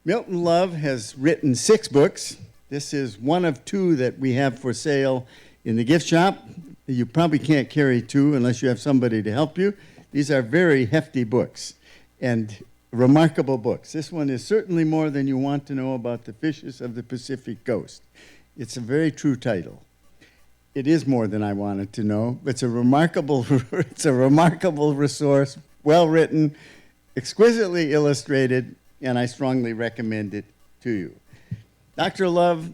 Milton Love has written 6 books. This is one of 2 that we have for sale in the gift shop. You probably can't carry 2 unless you have somebody to help you. These are very hefty books and remarkable books. This one is certainly more than you want to know about the fishes of the Pacific coast. It's a very true title. It is more than I wanted to know. It's a remarkable resource, well written, exquisitely illustrated, and I strongly recommend it to you. Dr. Love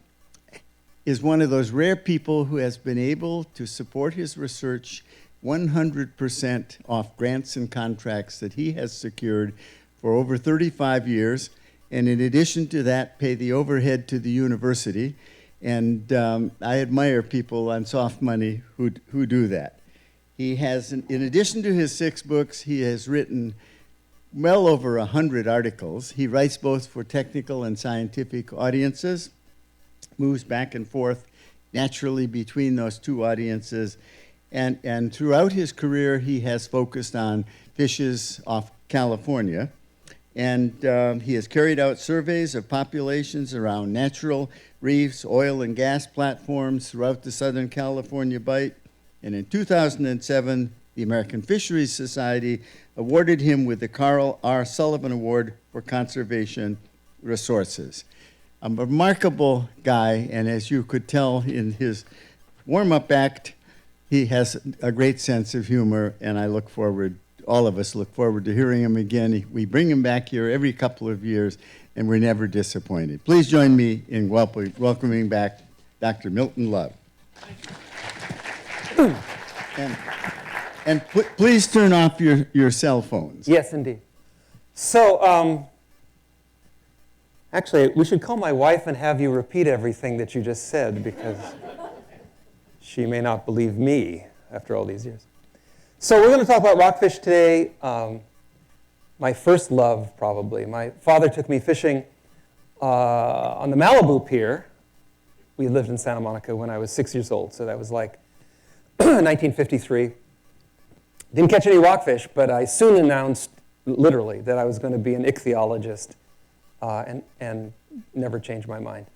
is one of those rare people who has been able to support his research 100% off grants and contracts that he has secured for over 35 years, and in addition to that, pay the overhead to the university. And I admire people on soft money who do that. He has, in addition to his 6 books, he has written well over 100 articles. He writes both for technical and scientific audiences, moves back and forth naturally between those 2 audiences, and throughout his career he has focused on fishes off California, and he has carried out surveys of populations around natural reefs, oil and gas platforms throughout the Southern California Bight, and in 2007 the American Fisheries Society awarded him with the Carl R. Sullivan Award for Conservation Resources. A remarkable guy, and as you could tell in his warm-up act, he has a great sense of humor, and all of us look forward to hearing him again. We bring him back here every couple of years, and we're never disappointed. Please join me in welcoming back Dr. Milton Love. Thank you. And please turn off your cell phones. Yes, indeed. So, actually, we should call my wife and have you repeat everything that you just said, because she may not believe me after all these years. So we're going to talk about rockfish today. My first love, probably. My father took me fishing on the Malibu Pier. We lived in Santa Monica when I was 6 years old, so that was like 1953. Didn't catch any rockfish, but I soon announced, literally, that I was going to be an ichthyologist, and never changed my mind.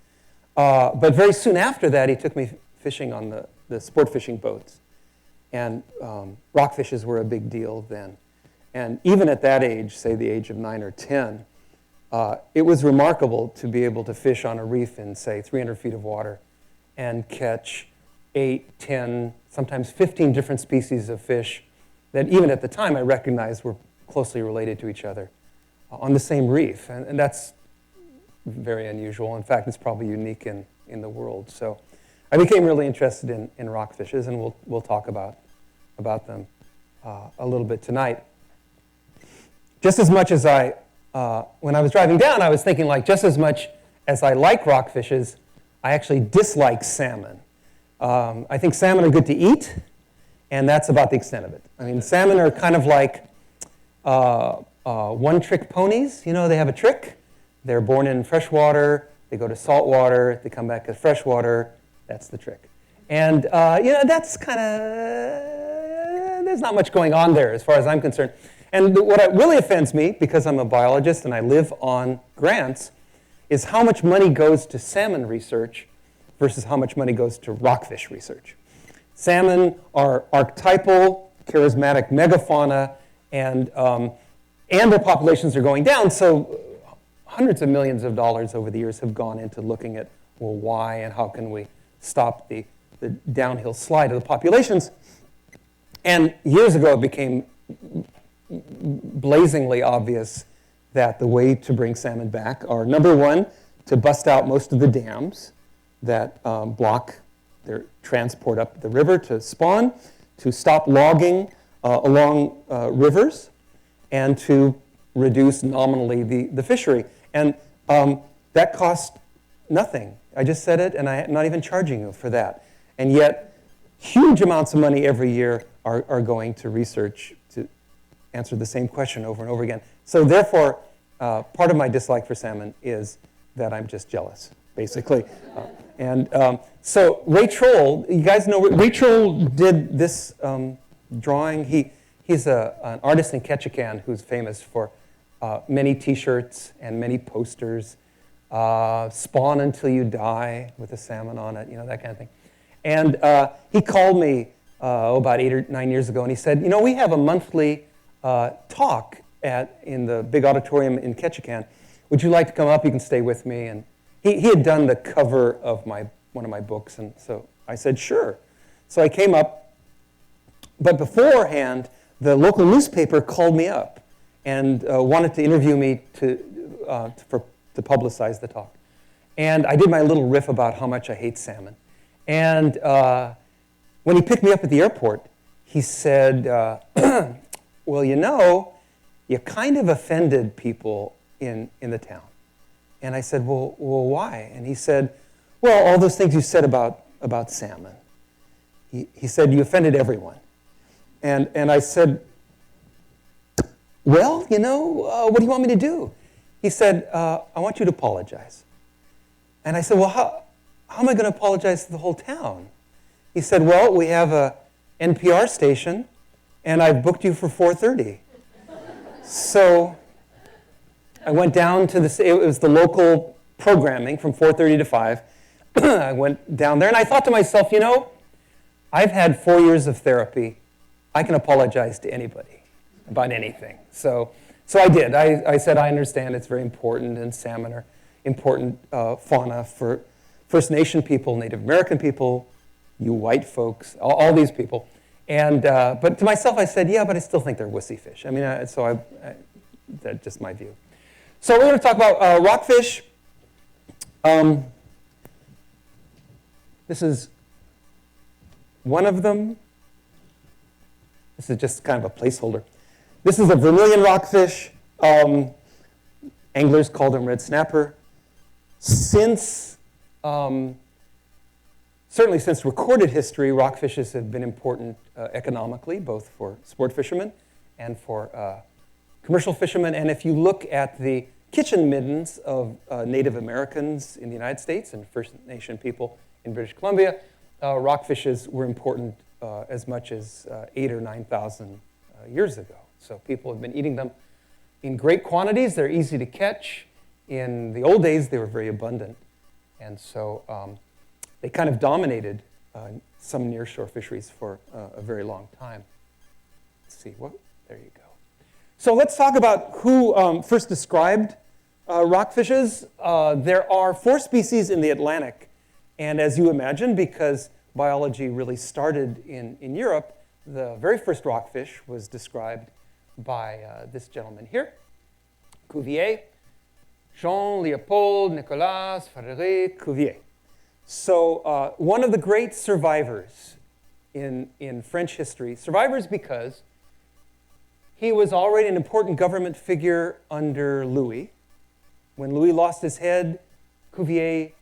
But very soon after that, he took me fishing on the sport fishing boats. And rockfishes were a big deal then. And even at that age, say the age of 9 or 10, it was remarkable to be able to fish on a reef in, say, 300 feet of water and catch 8, 10, sometimes 15 different species of fish that even at the time I recognized were closely related to each other on the same reef. And that's very unusual. In fact, it's probably unique in the world. So I became really interested in rockfishes, and we'll talk about them a little bit tonight. Just as much as when I was driving down, I was thinking, like, just as much as I like rockfishes, I actually dislike salmon. I think salmon are good to eat, and that's about the extent of it. I mean, salmon are kind of like one-trick ponies. You know, they have a trick. They're born in fresh water. They go to salt water. They come back to fresh water. That's the trick. And, that's kind of, there's not much going on there as far as I'm concerned. And what really offends me, because I'm a biologist and I live on grants, is how much money goes to salmon research versus how much money goes to rockfish research. Salmon are archetypal, charismatic megafauna, and their populations are going down, so hundreds of millions of dollars over the years have gone into looking at, well, why and how can we stop the downhill slide of the populations. And years ago, it became blazingly obvious that the way to bring salmon back are, number one, to bust out most of the dams that block their transport up the river to spawn, to stop logging along rivers, and to reduce nominally the fishery. And that costs nothing. I just said it, and I'm not even charging you for that. And yet, huge amounts of money every year are going to research to answer the same question over and over again. So therefore, part of my dislike for salmon is that I'm just jealous, basically. So Ray Trawl, you guys know, Ray Trawl did this drawing. He's an artist in Ketchikan who's famous for many T-shirts and many posters. Spawn Until You Die with a salmon on it, that kind of thing. And he called me about 8 or 9 years ago, and he said, we have a monthly talk in the big auditorium in Ketchikan. Would you like to come up? You can stay with me. And he had done the cover of one of my books, and so I said, sure. So I came up, but beforehand, the local newspaper called me up and wanted to interview me to publicize the talk. And I did my little riff about how much I hate salmon. And when he picked me up at the airport, he said, well, you kind of offended people in the town. And I said, well, why? And he said, well, all those things you said about salmon. He said, you offended everyone. And I said, well, what do you want me to do? He said, I want you to apologize. And I said, well, how am I going to apologize to the whole town? He said, well, we have a NPR station, and I've booked you for 4:30. So I went down to it was the local programming from 4:30 to 5. I went down there, and I thought to myself, I've had 4 years of therapy. I can apologize to anybody about anything. So I did. I said, I understand it's very important, and salmon are important fauna for First Nation people, Native American people, you white folks, all these people. And but to myself, I said, yeah, but I still think they're wussy fish. I mean, that's just my view. So we're going to talk about rockfish. This is one of them. This is just kind of a placeholder. This is a vermilion rockfish. Anglers called him red snapper. Certainly since recorded history, rockfishes have been important economically, both for sport fishermen and for commercial fishermen. And if you look at the kitchen middens of Native Americans in the United States and First Nation people in British Columbia, rockfishes were important as much as 8,000 or 9,000 years ago. So people have been eating them in great quantities. They're easy to catch. In the old days, they were very abundant. And so they kind of dominated some nearshore fisheries for a very long time. Let's see. There you go. So let's talk about who first described rockfishes. There are 4 species in the Atlantic. And as you imagine, because biology really started in Europe, the very first rockfish was described by this gentleman here, Cuvier, Jean-Léopold Nicolas Frédéric Cuvier. So one of the great survivors in French history, survivors because he was already an important government figure under Louis. When Louis lost his head, Cuvier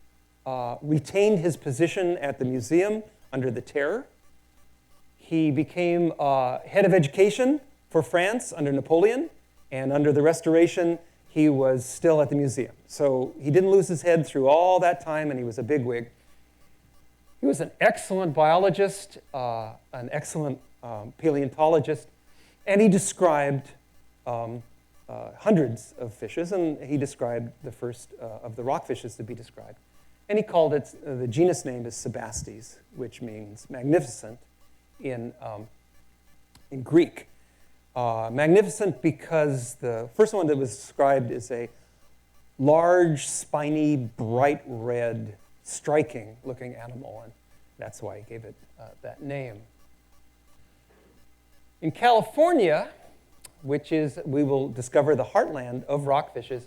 retained his position at the museum under the Terror. He became head of education for France under Napoleon, and under the Restoration, he was still at the museum. So he didn't lose his head through all that time, and he was a bigwig. He was an excellent biologist, an excellent paleontologist, and he described hundreds of fishes, and he described the first of the rockfishes to be described. And he called it, the genus name is Sebastien, which means magnificent in Greek. Magnificent because the first one that was described is a large, spiny, bright red, striking-looking animal, and that's why he gave it that name. In California, which is, we will discover the heartland of rockfishes,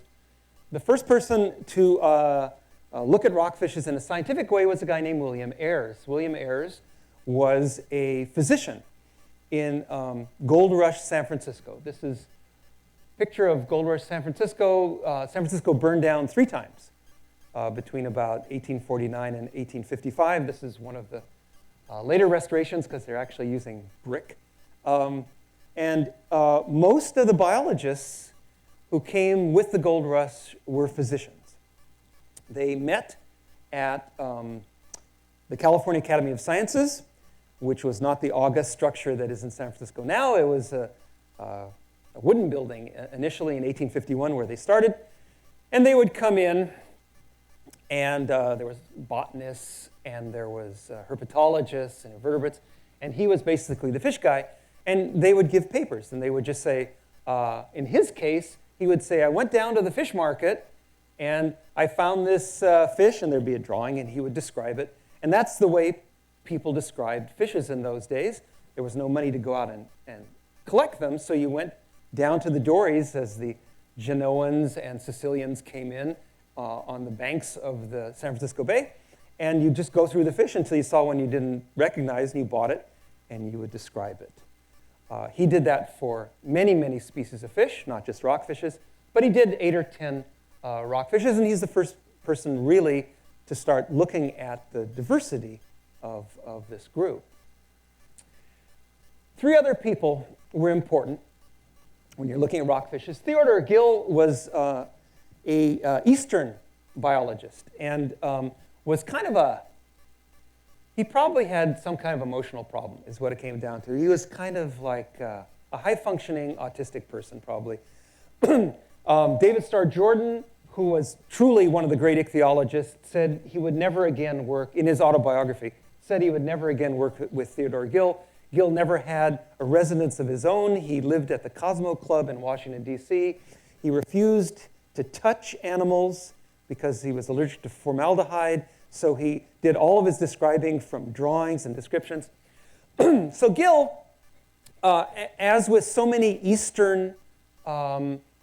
the first person to look at rockfishes in a scientific way was a guy named William Ayers. William Ayers was a physician in Gold Rush, San Francisco. This is a picture of Gold Rush, San Francisco. San Francisco burned down 3 times between about 1849 and 1855. This is one of the later restorations because they're actually using brick. And most of the biologists who came with the Gold Rush were physicians. They met at the California Academy of Sciences, which was not the Auguste structure that is in San Francisco now. It was wooden building initially in 1851 where they started. And they would come in, and there was botanists, and there was herpetologists and vertebrates, and he was basically the fish guy. And they would give papers, and they would just say, in his case, he would say, I went down to the fish market, and I found this fish, and there'd be a drawing, and he would describe it. And that's the way people described fishes in those days. There was no money to go out and collect them, so you went down to the dories as the Genoans and Sicilians came in on the banks of the San Francisco Bay, and you just go through the fish until you saw one you didn't recognize, and you bought it, and you would describe it. He did that for many, many species of fish, not just rockfishes, but he did 8 or 10 rockfishes, and he's the first person really to start looking at the diversity of this group. 3 other people were important when you're looking at rockfishes. Theodore Gill was a Eastern biologist and was kind of he probably had some kind of emotional problem, is what it came down to. He was kind of like a high-functioning autistic person, probably. David Starr Jordan, who was truly one of the great ichthyologists, said he would never again work, in his autobiography, said he would never again work with Theodore Gill. Gill never had a residence of his own. He lived at the Cosmo Club in Washington, D.C. He refused to touch animals because he was allergic to formaldehyde, so he did all of his describing from drawings and descriptions. So Gill, as with so many Eastern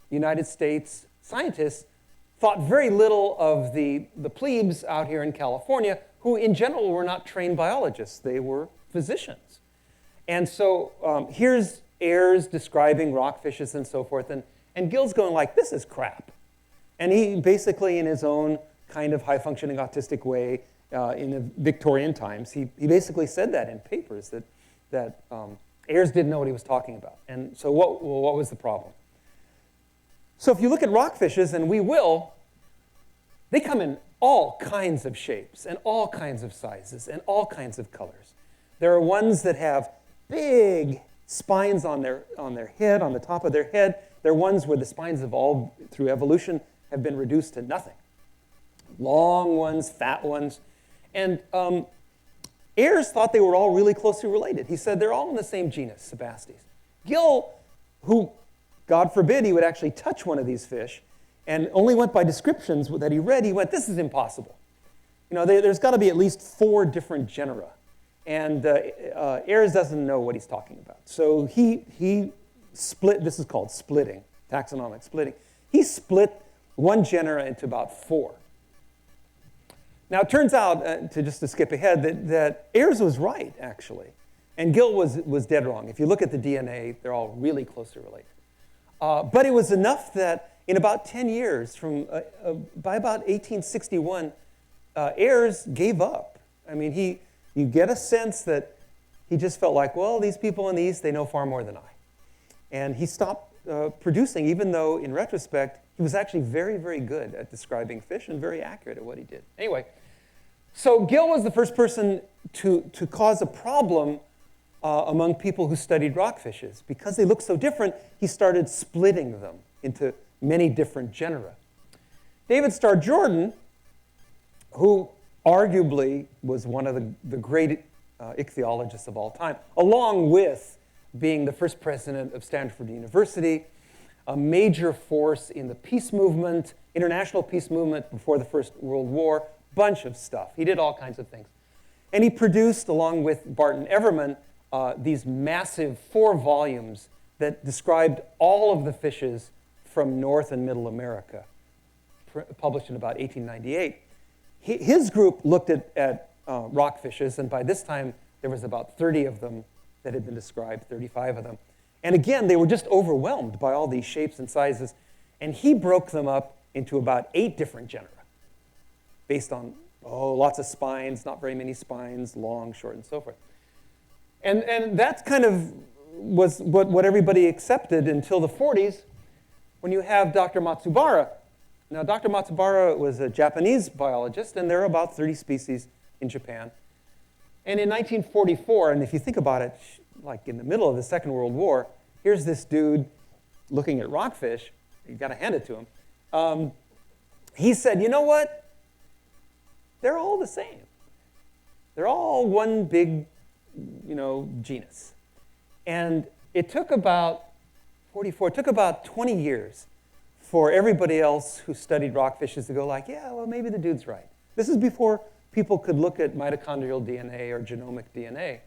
United States scientists, thought very little of the plebes out here in California, who in general were not trained biologists. They were physicians. And so here's Ayers describing rockfishes and so forth, and Gill's going like, this is crap. And he basically, in his own kind of high-functioning autistic way, in the Victorian times, he basically said that in papers, that Ayers didn't know what he was talking about. And so what was the problem? So if you look at rockfishes, and we will, they come in all kinds of shapes and all kinds of sizes and all kinds of colors. There are ones that have big spines on their head, on the top of their head. There are ones where the spines have all, through evolution, have been reduced to nothing. Long ones, fat ones. And Ayers thought they were all really closely related. He said they're all in the same genus, Sebastien. Gill, who, God forbid, he would actually touch one of these fish, and only went by descriptions that he read, he went, this is impossible. You know, there's got to be at least 4 different genera. And Ayers doesn't know what he's talking about. So he split, this is called splitting, taxonomic splitting. He split one genera into about 4. Now, it turns out, to skip ahead, that Ayers was right, actually. And Gill was dead wrong. If you look at the DNA, they're all really closely related. But it was enough that in about 10 years, by about 1861, Ayers gave up. I mean, you get a sense that he just felt like, well, these people in the East, they know far more than I. And he stopped producing, even though, in retrospect, he was actually very, very good at describing fish and very accurate at what he did. Anyway, so Gill was the first person to cause a problem among people who studied rockfishes. Because they looked so different, he started splitting them into many different genera. David Starr Jordan, who arguably was one of the great ichthyologists of all time, along with being the first president of Stanford University, a major force in the peace movement, international peace movement before the First World War, bunch of stuff. He did all kinds of things. And he produced, along with Barton Everman, these massive 4 volumes that described all of the fishes from North and Middle America, published in about 1898. His group looked at rockfishes, and by this time, there was about 30 of them that had been described, 35 of them. And again, they were just overwhelmed by all these shapes and sizes, and he broke them up into about 8 different genera, based on, lots of spines, not very many spines, long, short, and so forth. And that kind of was what everybody accepted until the 40s, when you have Dr. Matsubara. Now, Dr. Matsubara was a Japanese biologist, and there are about 30 species in Japan. And in 1944, and if you think about it, like in the middle of the Second World War, here's this dude looking at rockfish, you got to hand it to him, he said, you know what? They're all the same. They're all one big, genus. And it took about 20 years for everybody else who studied rockfishes to go like, yeah, well, maybe the dude's right. This is before people could look at mitochondrial DNA or genomic DNA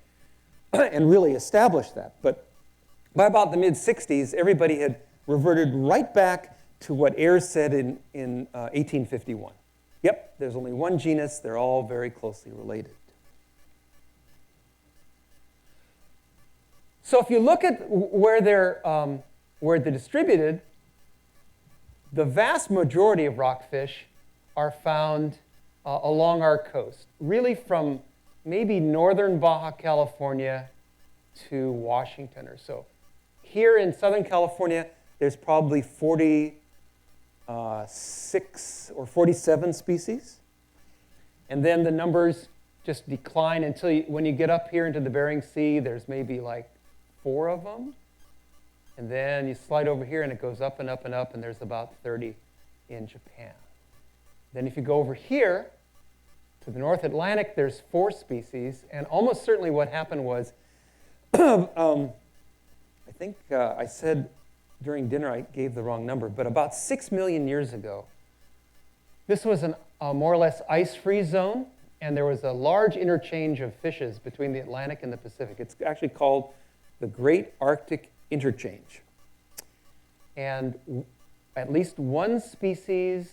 and really establish that. But by about the mid-60s, everybody had reverted right back to what Ayers said in 1851. Yep, there's only one genus. They're all very closely related. So if you look at where they're distributed, the vast majority of rockfish are found along our coast, really from maybe northern Baja California to Washington or so. Here in Southern California, there's probably 46 or 47 species. And then the numbers just decline until when you get up here into the Bering Sea, there's maybe like 4 of them. And then you slide over here and it goes up and up and up, and there's about 30 in Japan. Then if you go over here to the North Atlantic, there's 4 species. And almost certainly what happened was, I think I said during dinner I gave the wrong number, but about 6 million years ago, this was a more or less ice-free zone, and there was a large interchange of fishes between the Atlantic and the Pacific. It's actually called the Great Arctic Interchange. And at least one species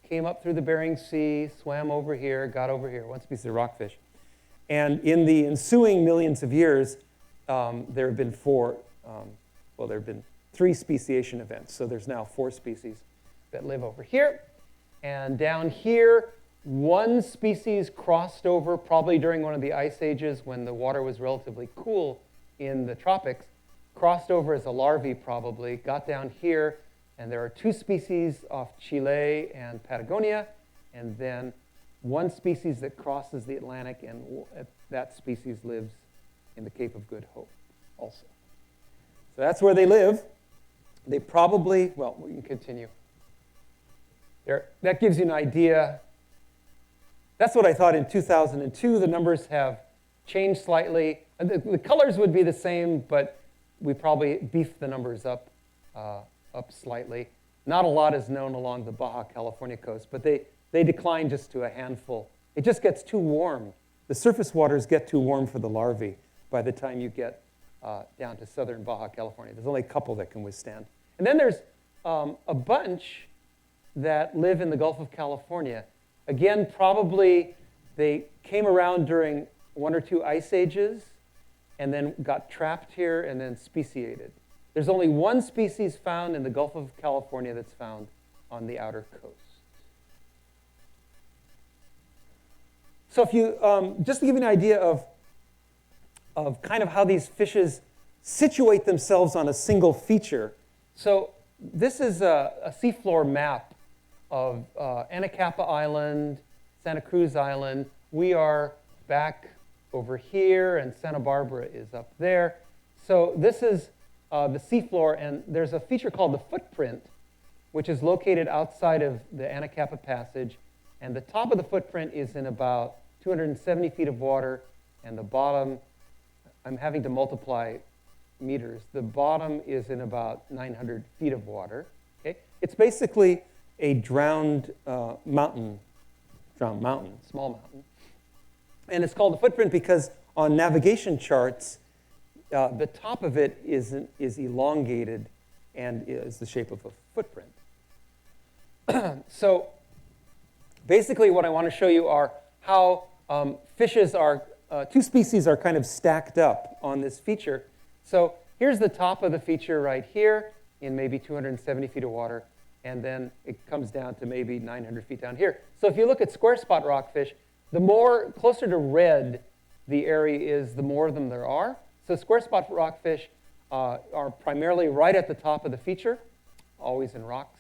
came up through the Bering Sea, swam over here, got over here, one species of rockfish. And in the ensuing millions of years, there have been 3 speciation events. So there's now 4 species that live over here. And down here, one species crossed over probably during one of the ice ages when the water was relatively cool in the tropics, crossed over as a larvae probably, got down here, and there are 2 species off Chile and Patagonia, and then one species that crosses the Atlantic, and that species lives in the Cape of Good Hope also. So that's where they live. They probably, well, we can continue. That gives you an idea. That's what I thought in 2002. The numbers have changed slightly. The colors would be the same, but we probably beefed the numbers up slightly. Not a lot is known along the Baja California coast, but they decline just to a handful. It just gets too warm. The surface waters get too warm for the larvae by the time you get down to southern Baja California. There's only a couple that can withstand. And then there's a bunch that live in the Gulf of California. Again, probably they came around during 1 or 2 ice ages and then got trapped here and then speciated. There's only one species found in the Gulf of California that's found on the outer coast. So if you, just to give you an idea of kind of how these fishes situate themselves on a single feature. So this is a seafloor map of Anacapa Island, Santa Cruz Island. We are back over here, and Santa Barbara is up there. So this is the seafloor, and there's a feature called the footprint, which is located outside of the Anacapa Passage. And the top of the footprint is in about 270 feet of water, and the bottom, I'm having to multiply meters. The bottom is in about 900 feet of water. Okay? It's basically a drowned mountain, small mountain. And it's called the footprint because on navigation charts, the top of it is elongated and is the shape of a footprint. So basically what I want to show you are how fishes are, 2 species are kind of stacked up on this feature. So here's the top of the feature right here in maybe 270 feet of water, and then it comes down to maybe 900 feet down here. So if you look at square spot rockfish, the more closer to red the area is, the more of them there are. So square spot rockfish are primarily right at the top of the feature, always in rocks.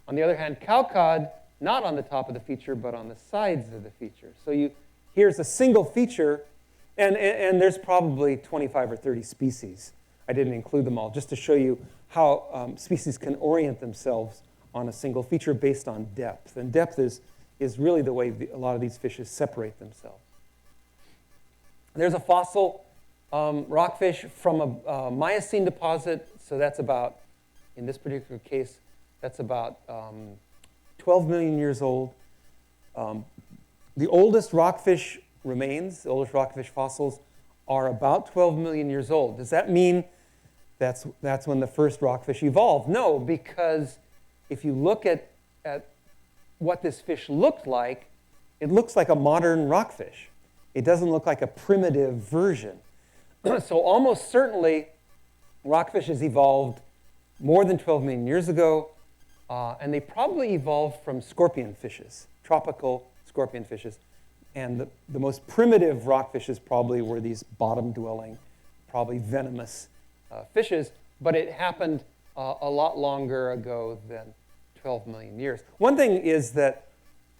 On the other hand, cowcod, not on the top of the feature, but on the sides of the feature. So here's a single feature, and there's probably 25 or 30 species I didn't include them all, just to show you how species can orient themselves on a single feature based on depth. And depth is really the way a lot of these fishes separate themselves. There's a fossil rockfish from a Miocene deposit. So that's about, in this particular case, that's about 12 million years old. The oldest rockfish remains, the oldest rockfish fossils, are about 12 million years old. Does that mean that's when the first rockfish evolved? No, because if you look at what this fish looked like, it looks like a modern rockfish. It doesn't look like a primitive version. So almost certainly, rockfishes evolved more than 12 million years ago, and they probably evolved from scorpion fishes, tropical scorpion fishes. And the most primitive rockfishes probably were these bottom-dwelling, probably venomous fishes, but it happened a lot longer ago than 12 million years. One thing is that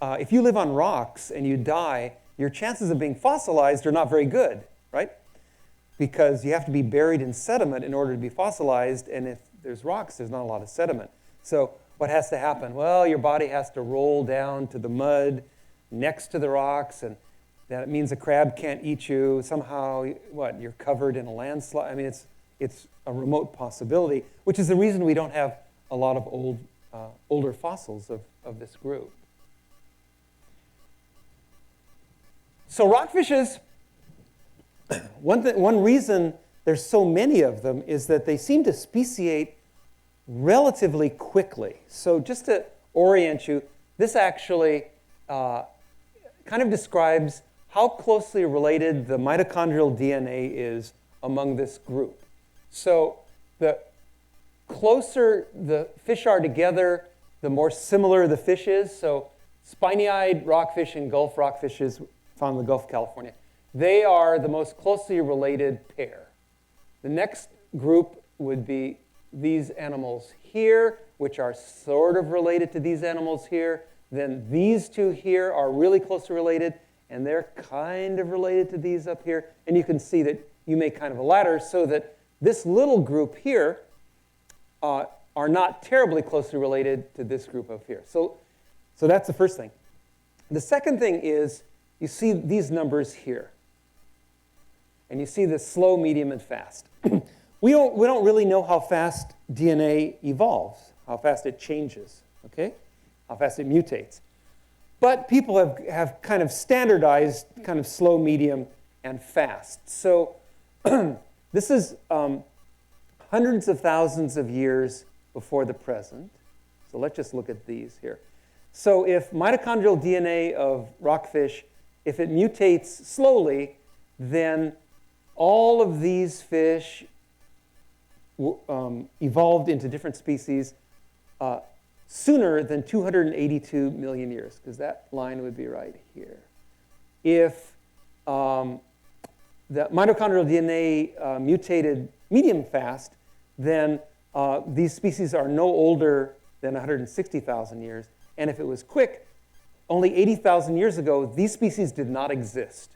if you live on rocks and you die, your chances of being fossilized are not very good, right? Because you have to be buried in sediment in order to be fossilized, and if there's rocks, there's not a lot of sediment. So what has to happen? Well, your body has to roll down to the mud next to the rocks, and that means a crab can't eat you. Somehow, you're covered in a landslide. I mean, it's a remote possibility, which is the reason we don't have a lot of older fossils of this group. So rockfishes, one reason there's so many of them is that they seem to speciate relatively quickly. So just to orient you, this actually kind of describes how closely related the mitochondrial DNA is among this group. So the closer the fish are together, the more similar the fish is. So spiny-eyed rockfish and Gulf rockfishes found in the Gulf of California, they are the most closely related pair. The next group would be these animals here, which are sort of related to these animals here. Then these two here are really closely related, and they're kind of related to these up here. And you can see that you make kind of a ladder so that this little group here are not terribly closely related to this group up here. So that's the first thing. The second thing is you see these numbers here. And you see the slow, medium, and fast. We don't really know how fast DNA evolves, how fast it changes, okay? How fast it mutates. But people have kind of standardized kind of slow, medium, and fast. So this is hundreds of thousands of years before the present. So let's just look at these here. So if mitochondrial DNA of rockfish, if it mutates slowly, then all of these fish evolved into different species sooner than 282 million years, because that line would be right here. If the mitochondrial DNA mutated medium fast, then these species are no older than 160,000 years. And if it was quick, only 80,000 years ago, these species did not exist.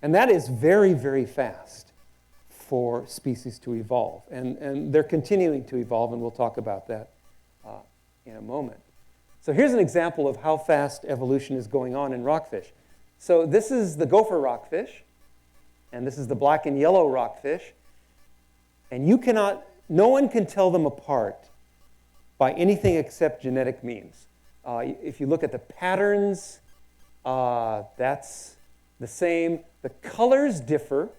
And that is very, very fast for species to evolve. And they're continuing to evolve, and we'll talk about that in a moment. So here's an example of how fast evolution is going on in rockfish. So this is the gopher rockfish, and this is the black and yellow rockfish. And no one can tell them apart by anything except genetic means. If you look at the patterns, that's the same. The colors differ,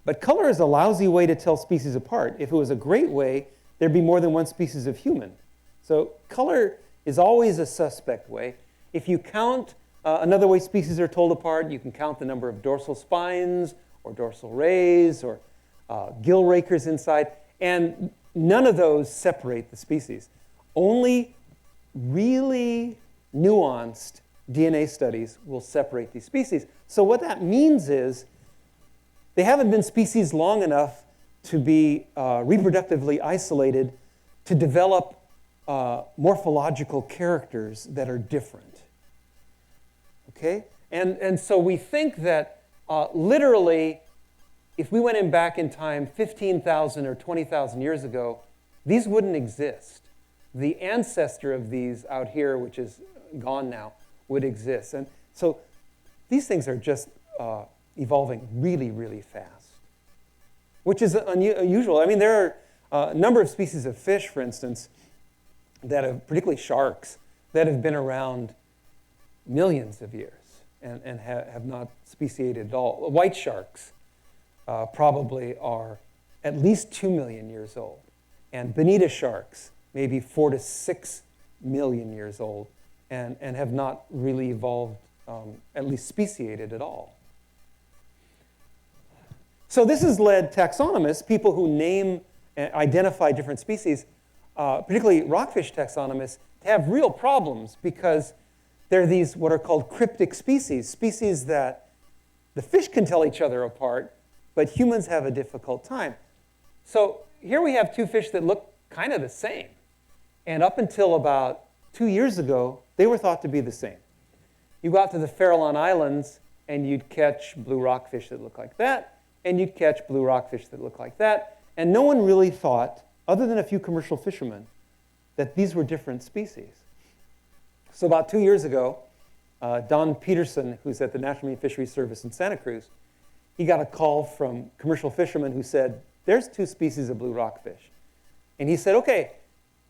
but color is a lousy way to tell species apart. If it was a great way, there'd be more than one species of human. So color is always a suspect way. If you count another way species are told apart, you can count the number of dorsal spines or dorsal rays or gill rakers inside, and none of those separate the species. Only really nuanced DNA studies will separate these species. So what that means is they haven't been species long enough to be reproductively isolated to develop morphological characters that are different. Okay? And so we think that literally if we went in back in time 15,000 or 20,000 years ago, these wouldn't exist. The ancestor of these out here, which is gone now, would exist. And so these things are just evolving really, really fast, which is unusual. I mean, there are a number of species of fish, for instance, that have, particularly sharks, that have been around millions of years and have not speciated at all. White sharks probably are at least 2 million years old. And bonita sharks, maybe 4 to 6 million years old, and have not really evolved, at least speciated at all. So this has led taxonomists, people who name and identify different species, particularly rockfish taxonomists, to have real problems because there are these what are called cryptic species, species that the fish can tell each other apart, but humans have a difficult time. So here we have two fish that look kind of the same. And up until about 2 years ago, they were thought to be the same. You go out to the Farallon Islands, and you'd catch blue rockfish that look like that, and you'd catch blue rockfish that look like that. And no one really thought, other than a few commercial fishermen, that these were different species. So about 2 years ago, Don Peterson, who's at the National Marine Fisheries Service in Santa Cruz, he got a call from commercial fishermen who said, there's 2 species of blue rockfish. And he said, okay,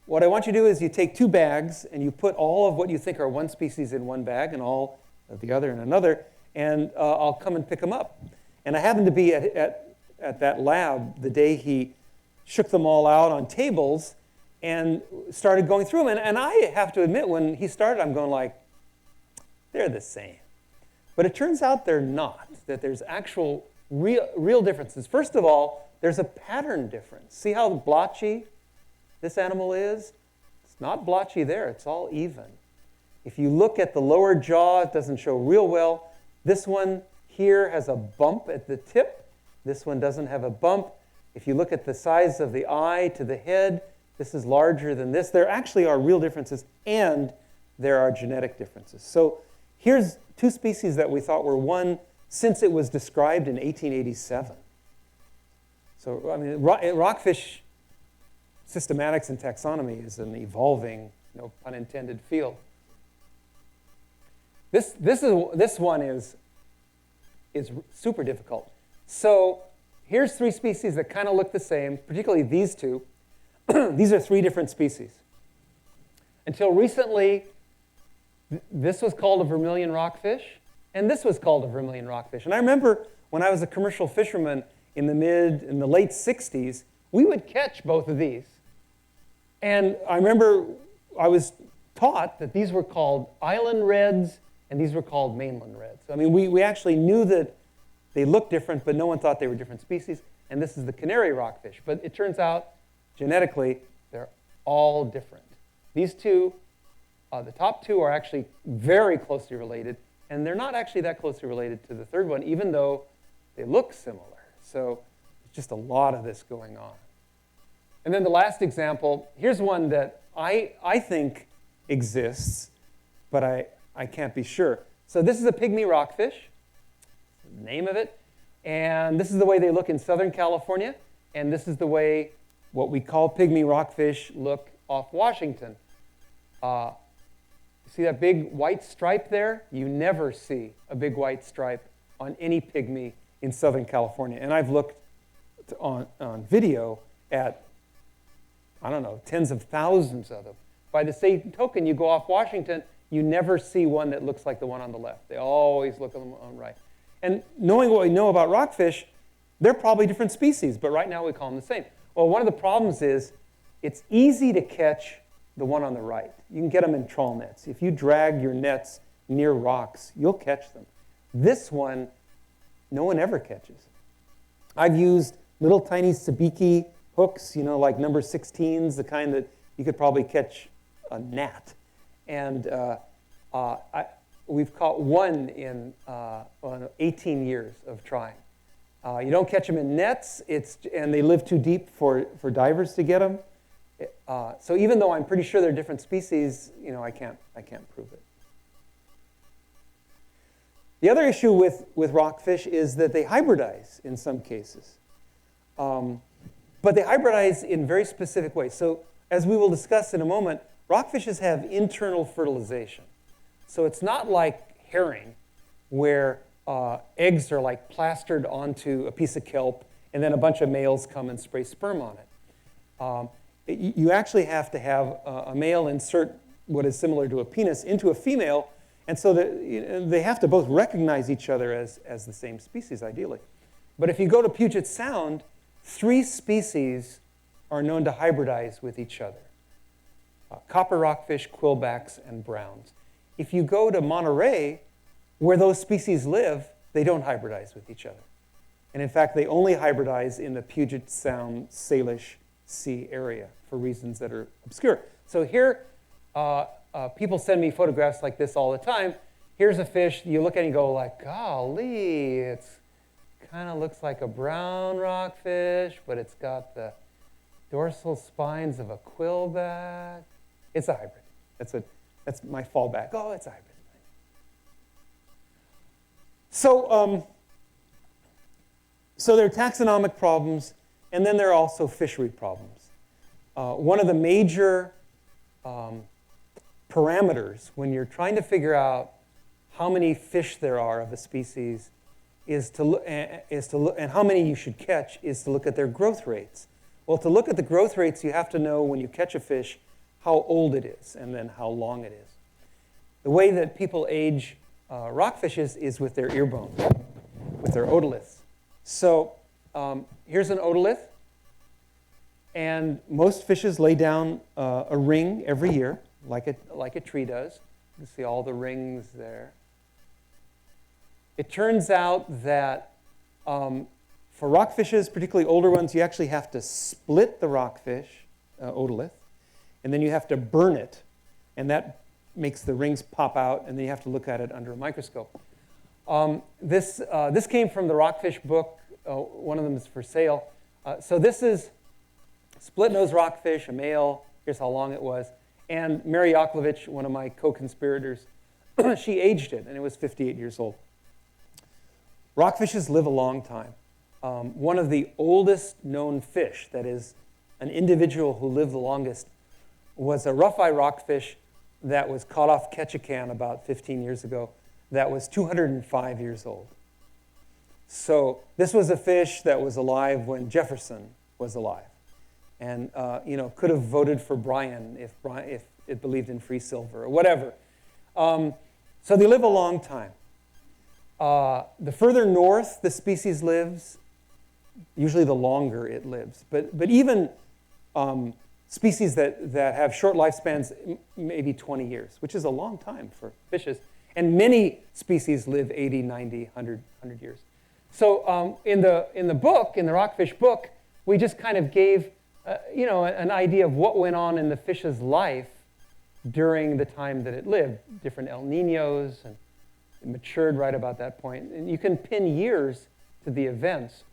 what I want you to do is you take 2 bags and you put all of what you think are one species in one bag and all of the other in another, and I'll come and pick them up. And I happened to be at that lab the day he shook them all out on tables and started going through them. And I have to admit, when he started, I'm going like, they're the same. But it turns out they're not, that there's actual real differences. First of all, there's a pattern difference. See how blotchy this animal is? It's not blotchy there. It's all even. If you look at the lower jaw, it doesn't show real well. This one here has a bump at the tip. This one doesn't have a bump. If you look at the size of the eye to the head, this is larger than this. There actually are real differences, and there are genetic differences. So here's 2 species that we thought were one since it was described in 1887. So, I mean, rockfish systematics and taxonomy is an evolving, no pun intended, field. This one is super difficult. So here's 3 species that kind of look the same, particularly these 2. These are 3 different species. Until recently, this was called a vermilion rockfish, and this was called a vermilion rockfish. And I remember when I was a commercial fisherman in the late 60s, we would catch both of these. And I remember I was taught that these were called island reds and these were called mainland reds. I mean, we actually knew that they looked different, but no one thought they were different species. And this is the Canary rockfish. But it turns out, genetically, they're all different. These 2, the top 2 are actually very closely related, and they're not actually that closely related to the third one, even though they look similar. So there's just a lot of this going on. And then the last example, here's one that I think exists, but I can't be sure. So this is a Pygmy rockfish, the name of it. And this is the way they look in Southern California. And this is the way what we call Pygmy rockfish look off Washington. See that big white stripe there? You never see a big white stripe on any Pygmy in Southern California. And I've looked on video at, I don't know, tens of thousands of them. By the same token, you go off Washington, you never see one that looks like the one on the left. They always look on the right. And knowing what we know about rockfish, they're probably different species, but right now we call them the same. Well, one of the problems is it's easy to catch the one on the right. You can get them in trawl nets. If you drag your nets near rocks, you'll catch them. This one, no one ever catches. I've used little tiny Cebiche hooks, like number 16s, the kind that you could probably catch a gnat. And we've caught one in 18 years of trying. You don't catch them in nets, and they live too deep for divers to get them. So even though I'm pretty sure they're different species, I can't prove it. The other issue with rockfish is that they hybridize in some cases. But they hybridize in very specific ways. So as we will discuss in a moment, rockfishes have internal fertilization. So it's not like herring, where eggs are like plastered onto a piece of kelp, and then a bunch of males come and spray sperm on it. You actually have to have a male insert what is similar to a penis into a female, and so that they have to both recognize each other as the same species, ideally. But if you go to Puget Sound, 3 species are known to hybridize with each other. Copper rockfish, quillbacks, and browns. If you go to Monterey, where those species live, they don't hybridize with each other. And in fact, they only hybridize in the Puget Sound, Salish Sea area for reasons that are obscure. So here, people send me photographs like this all the time. Here's a fish, you look at it and go like, golly, it kind of looks like a brown rockfish, but it's got the dorsal spines of a quillback. It's a hybrid. That's my fallback. Oh, it's a hybrid. So there are taxonomic problems, and then there are also fishery problems. One of the major parameters when you're trying to figure out how many fish there are of a species is to look, and how many you should catch is to look at their growth rates. Well, to look at the growth rates, you have to know when you catch a fish how old it is and then how long it is. The way that people age rockfishes is with their ear bones, with their otoliths. So here's an otolith, and most fishes lay down a ring every year, like a tree does. You can see all the rings there. It turns out that for rockfishes, particularly older ones, you actually have to split the rockfish otolith, and then you have to burn it, and that makes the rings pop out, and then you have to look at it under a microscope. This came from the rockfish book. One of them is for sale. So this is split-nosed rockfish, a male. Here's how long it was. And Mary Yakovlevich, one of my co-conspirators, she aged it, and it was 58 years old. Rockfishes live a long time. One of the oldest known fish, that is, an individual who lived the longest, was a rough-eye rockfish that was caught off Ketchikan about 15 years ago that was 205 years old. So this was a fish that was alive when Jefferson was alive, and could have voted for Bryan if it believed in free silver or whatever. So they live a long time. The further north the species lives, usually the longer it lives. But even species that have short lifespans, maybe 20 years, which is a long time for fishes. And many species live 80, 90, 100 years. So in the book, in the rockfish book, we just kind of gave an idea of what went on in the fish's life during the time that it lived. Different El Niños, and it matured right about that point. And you can pin years to the events.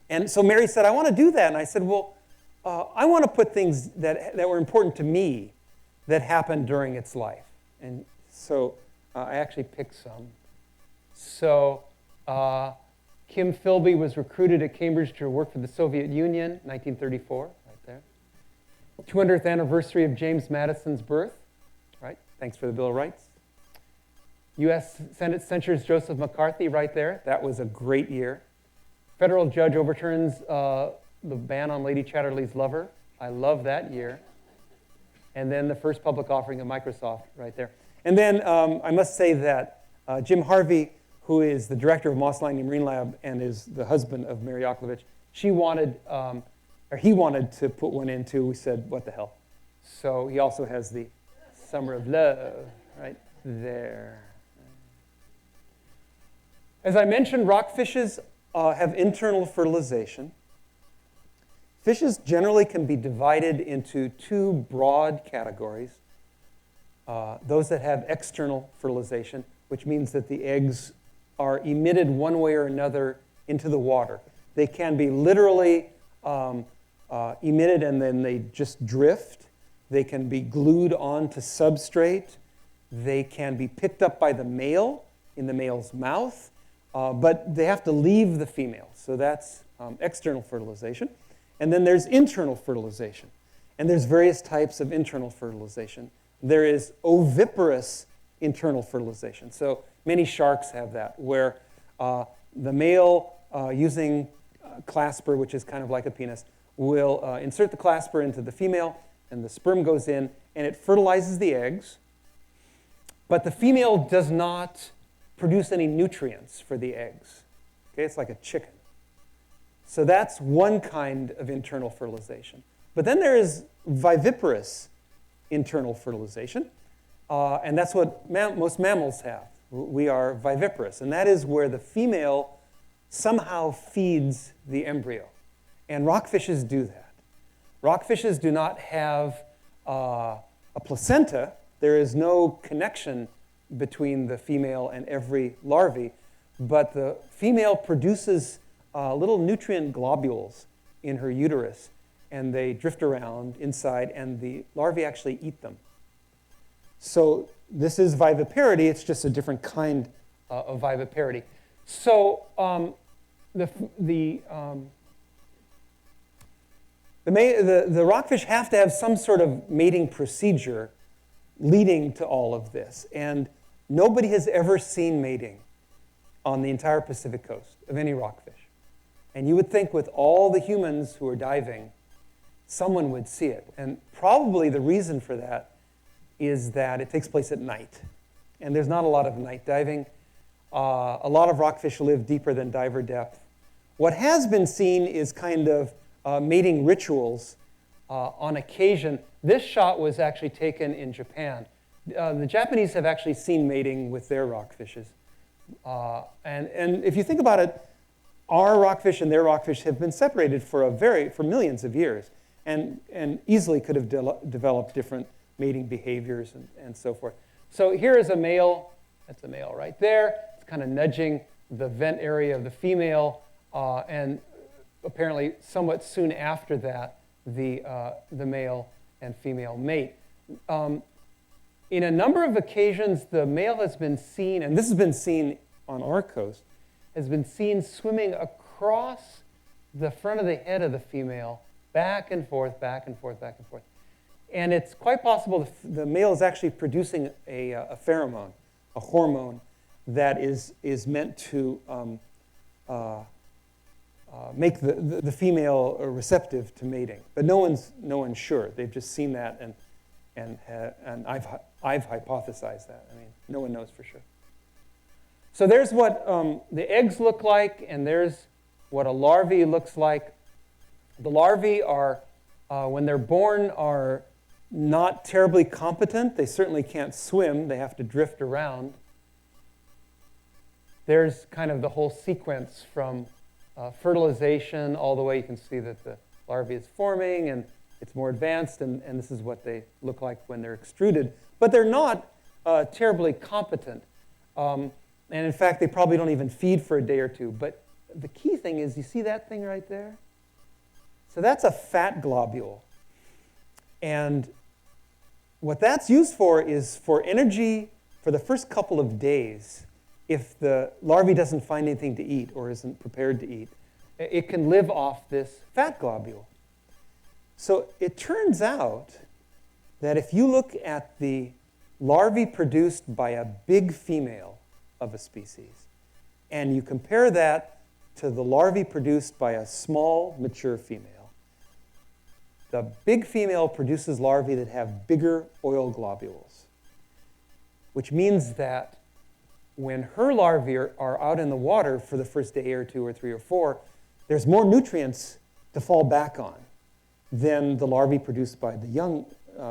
And so Mary said, I want to do that. And I said, well, I want to put things that were important to me that happened during its life. And so I actually picked some. So Kim Philby was recruited at Cambridge to work for the Soviet Union, 1934, right there. 200th anniversary of James Madison's birth, right? Thanks for the Bill of Rights. U.S. Senate censures Joseph McCarthy, right there. That was a great year. Federal judge overturns the ban on Lady Chatterley's lover. I love that year. And then the first public offering of Microsoft, right there. And then I must say that Jim Harvey, who is the director of Moss Landing Marine Lab and is the husband of Mary Yakovlevich, he wanted to put one in too. We said, what the hell? So he also has the Summer of Love right there. As I mentioned, rockfishes have internal fertilization. Fishes generally can be divided into 2 broad categories. Those that have external fertilization, which means that the eggs are emitted one way or another into the water. They can be literally emitted and then they just drift. They can be glued onto substrate. They can be picked up by the male in the male's mouth, but they have to leave the female. So that's external fertilization. And then there's internal fertilization. And there's various types of internal fertilization. There is oviparous internal fertilization. So many sharks have that, where the male, using clasper, which is kind of like a penis, will insert the clasper into the female, and the sperm goes in, and it fertilizes the eggs. But the female does not produce any nutrients for the eggs. Okay, it's like a chicken. So that's one kind of internal fertilization. But then there is viviparous internal fertilization, and that's what most mammals have. We are viviparous, and that is where the female somehow feeds the embryo. And rockfishes do that. Rockfishes do not have a placenta. There is no connection between the female and every larvae, but the female produces little nutrient globules in her uterus, and they drift around inside, and the larvae actually eat them. So this is viviparity. It's just a different kind of viviparity. So the rockfish have to have some sort of mating procedure leading to all of this. And nobody has ever seen mating on the entire Pacific coast of any rockfish. And you would think with all the humans who are diving, someone would see it. And probably the reason for that is that it takes place at night. And there's not a lot of night diving. A lot of rockfish live deeper than diver depth. What has been seen is kind of mating rituals on occasion. This shot was actually taken in Japan. The Japanese have actually seen mating with their rockfishes. And if you think about it, our rockfish and their rockfish have been separated for millions of years, and easily could have developed different mating behaviors and so forth. So here is a male. That's a male right there. It's kind of nudging the vent area of the female, and apparently somewhat soon after that, the male and female mate. In a number of occasions, the male has been seen, and this has been seen on our coast, has been seen swimming across the front of the head of the female, back and forth, back and forth, back and forth. And it's quite possible the male is actually producing a pheromone, a hormone that is meant to make the female receptive to mating. But no one's sure. They've just seen that, and I've hypothesized that. I mean, no one knows for sure. So there's what the eggs look like, and there's what a larvae looks like. The larvae are, when they're born, are not terribly competent. They certainly can't swim. They have to drift around. There's kind of the whole sequence from fertilization all the way. You can see that the larvae is forming, and it's more advanced, and this is what they look like when they're extruded. But they're not terribly competent. And in fact, they probably don't even feed for a day or two. But the key thing is, you see that thing right there? So that's a fat globule. And what that's used for is for energy for the first couple of days. If the larvae doesn't find anything to eat or isn't prepared to eat, it can live off this fat globule. So it turns out that if you look at the larvae produced by a big female of a species, and you compare that to the larvae produced by a small, mature female, the big female produces larvae that have bigger oil globules, which means that when her larvae are out in the water for the first day or two or three or four, there's more nutrients to fall back on than the larvae produced by the young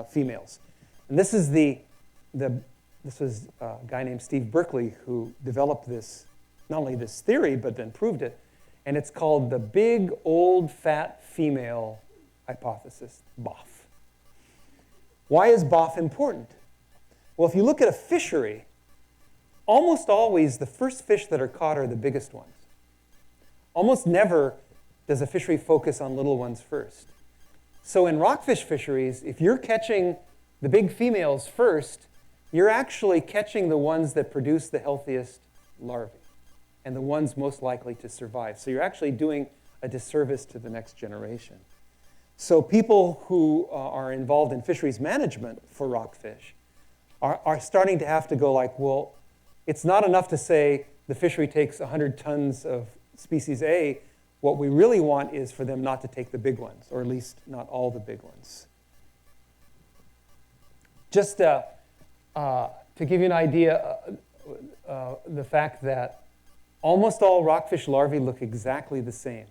females. And this is this was a guy named Steve Berkeley who developed this, not only this theory, but then proved it. And it's called the big, old, fat female hypothesis, BOF. Why is BOF important? Well, if you look at a fishery, almost always the first fish that are caught are the biggest ones. Almost never does a fishery focus on little ones first. So in rockfish fisheries, if you're catching the big females first, you're actually catching the ones that produce the healthiest larvae, and the ones most likely to survive. So you're actually doing a disservice to the next generation. So people who are involved in fisheries management for rockfish are starting to have to go like, well, it's not enough to say the fishery takes 100 tons of species A. What we really want is for them not to take the big ones, or at least not all the big ones. Just to give you an idea, the fact that almost all rockfish larvae look exactly the same.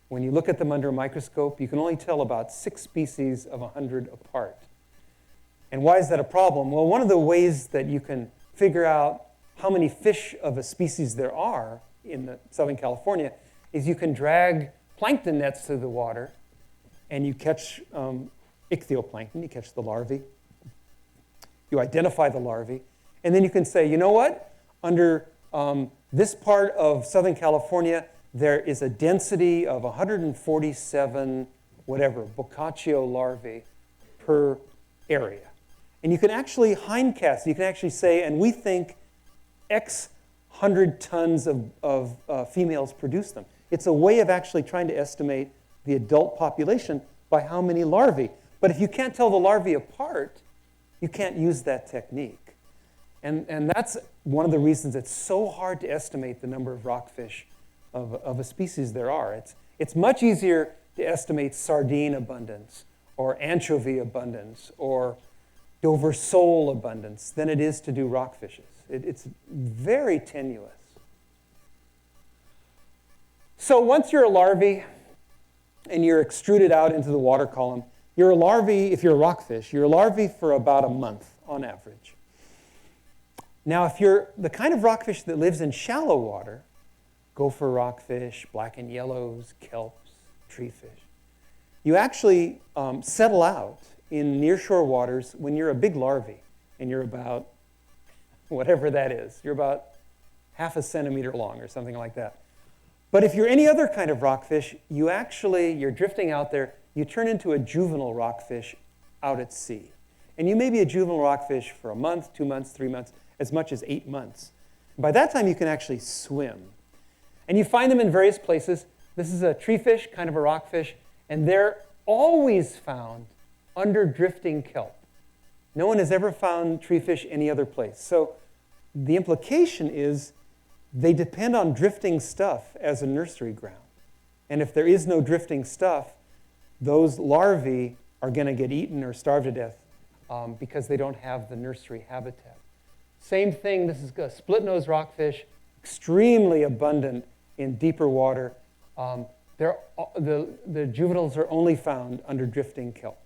When you look at them under a microscope, you can only tell about 6 species of 100 apart. And why is that a problem? Well, one of the ways that you can figure out how many fish of a species there are in Southern California is you can drag plankton nets through the water, and you catch ichthyoplankton, you catch the larvae. You identify the larvae, and then you can say, you know what? Under this part of Southern California, there is a density of 147 boccaccio larvae per area. And you can actually hindcast, you can actually say, and we think X 100 tons of females produce them. It's a way of actually trying to estimate the adult population by how many larvae. But if you can't tell the larvae apart, you can't use that technique. And that's one of the reasons it's so hard to estimate the number of rockfish of a species there are. It's much easier to estimate sardine abundance or anchovy abundance or Dover sole abundance than it is to do rockfishes. It's very tenuous. So once you're a larvae and you're extruded out into the water column, you're a larvae, if you're a rockfish, you're a larvae for about a month on average. Now, if you're the kind of rockfish that lives in shallow water, gopher rockfish, black and yellows, kelps, treefish, you actually settle out in nearshore waters when you're a big larvae and you're about, whatever that is, you're about half a centimeter long or something like that. But if you're any other kind of rockfish, you're drifting out there, you turn into a juvenile rockfish out at sea. And you may be a juvenile rockfish for a month, 2 months, 3 months, as much as 8 months. By that time, you can actually swim. And you find them in various places. This is a treefish, kind of a rockfish, and they're always found under drifting kelp. No one has ever found treefish any other place. So the implication is they depend on drifting stuff as a nursery ground. And if there is no drifting stuff, those larvae are going to get eaten or starve to death because they don't have the nursery habitat. Same thing, this is a split-nosed rockfish, extremely abundant in deeper water. The juveniles are only found under drifting kelp.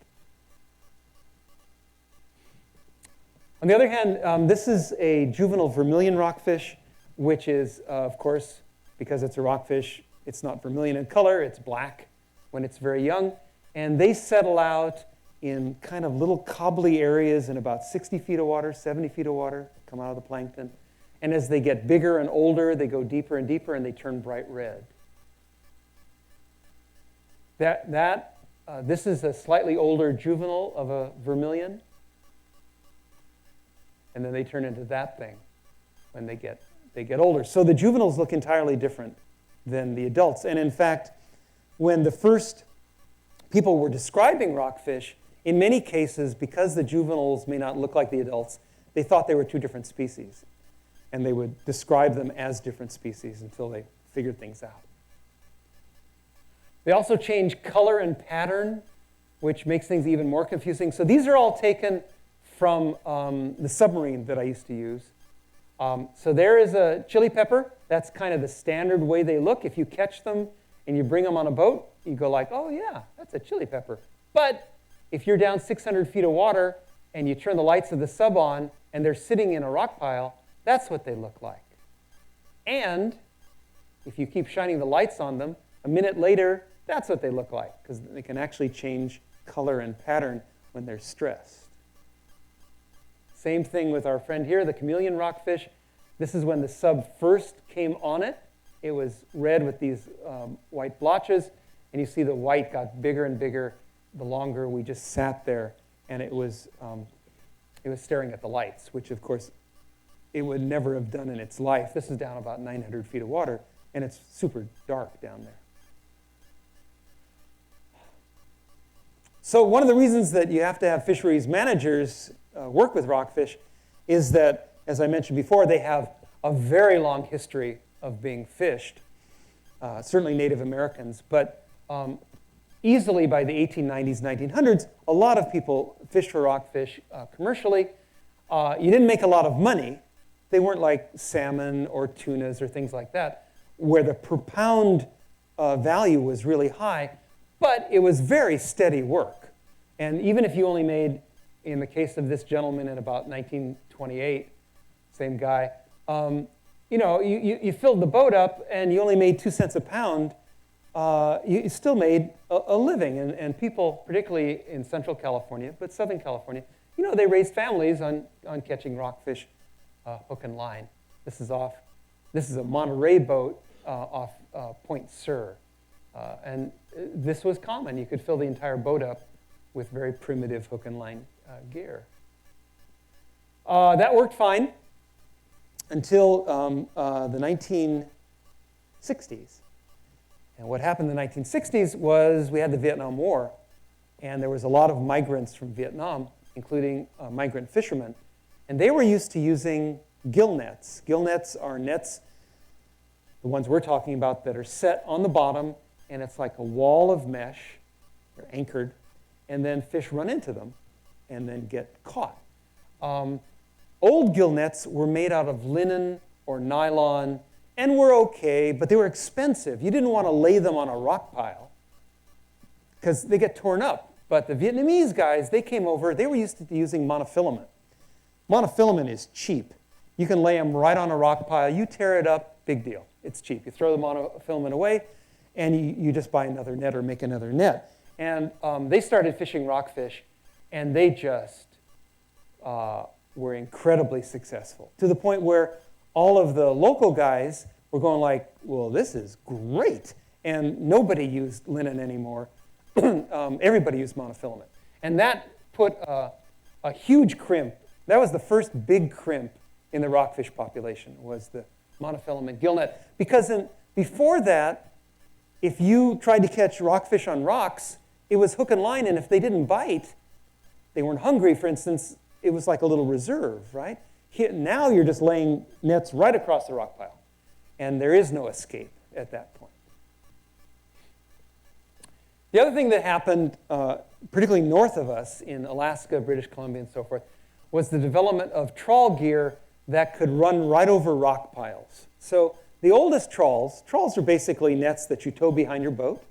On the other hand, this is a juvenile vermilion rockfish, which is, of course, because it's a rockfish, it's not vermilion in color, it's black when it's very young. And they settle out in kind of little cobbly areas in about 60 feet of water, 70 feet of water, come out of the plankton. And as they get bigger and older, they go deeper and deeper, and they turn bright red. This is a slightly older juvenile of a vermilion. And then they turn into that thing when they get older. So the juveniles look entirely different than the adults. And in fact, when the first people were describing rockfish, in many cases, because the juveniles may not look like the adults, they thought they were 2 different species. And they would describe them as different species until they figured things out. They also change color and pattern, which makes things even more confusing. So these are all taken from the submarine that I used to use. So there is a chili pepper. That's kind of the standard way they look. If you catch them and you bring them on a boat, you go like, oh yeah, that's a chili pepper. But if you're down 600 feet of water and you turn the lights of the sub on and they're sitting in a rock pile, that's what they look like. And if you keep shining the lights on them, a minute later, that's what they look like, because they can actually change color and pattern when they're stressed. Same thing with our friend here, the chameleon rockfish. This is when the sub first came on it. It was red with these white blotches, and you see the white got bigger and bigger the longer we just sat there, and it was staring at the lights, which of course it would never have done in its life. This is down about 900 feet of water, and it's super dark down there. So one of the reasons that you have to have fisheries managers work with rockfish is that, as I mentioned before, they have a very long history of being fished, certainly Native Americans, but easily by the 1890s, 1900s, a lot of people fished for rockfish commercially. You didn't make a lot of money. They weren't like salmon or tunas or things like that, where the per pound value was really high, but it was very steady work. And even if you only made, in the case of this gentleman in about 1928, same guy, you filled the boat up and you only made 2 cents a pound, you still made a living. And people, particularly in Central California, but Southern California, they raised families on catching rockfish hook and line. This is a Monterey boat off Point Sur. And this was common. You could fill the entire boat up with very primitive hook and line gear. That worked fine until the 1960s. And what happened in the 1960s was we had the Vietnam War, and there was a lot of migrants from Vietnam, including migrant fishermen, and they were used to using gill nets. Gill nets are nets, the ones we're talking about, that are set on the bottom, and it's like a wall of mesh. They're anchored, and then fish run into them and then get caught. Old gill nets were made out of linen or nylon and were okay, but they were expensive. You didn't want to lay them on a rock pile because they get torn up. But the Vietnamese guys, they came over, they were used to using monofilament. Monofilament is cheap. You can lay them right on a rock pile. You tear it up, big deal. It's cheap. You throw the monofilament away, and you just buy another net or make another net. And they started fishing rockfish, and they just were incredibly successful, to the point where all of the local guys were going like, well, this is great. And nobody used linen anymore. Everybody used monofilament. And that put a huge crimp. That was the first big crimp in the rockfish population, was the monofilament gill net. Because before that, if you tried to catch rockfish on rocks, it was hook and line, and if they didn't bite, they weren't hungry, for instance, it was like a little reserve, right? Now you're just laying nets right across the rock pile, and there is no escape at that point. The other thing that happened, particularly north of us in Alaska, British Columbia, and so forth, was the development of trawl gear that could run right over rock piles. So the oldest trawls are basically nets that you tow behind your boat,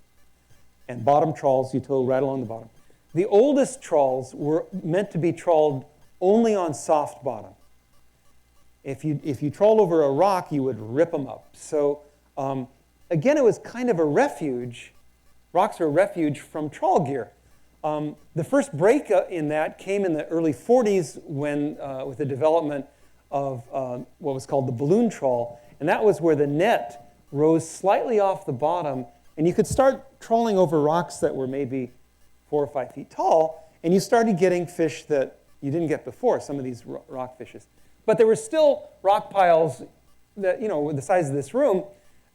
and bottom trawls you tow right along the bottom. The oldest trawls were meant to be trawled only on soft bottom. If you trawled over a rock, you would rip them up. So again, it was kind of a refuge. Rocks are a refuge from trawl gear. The first break in that came in the early 40s when, with the development of what was called the balloon trawl. And that was where the net rose slightly off the bottom, and you could start trawling over rocks that were maybe 4 or 5 feet tall, and you started getting fish that you didn't get before, some of these rock fishes. But there were still rock piles that, with the size of this room,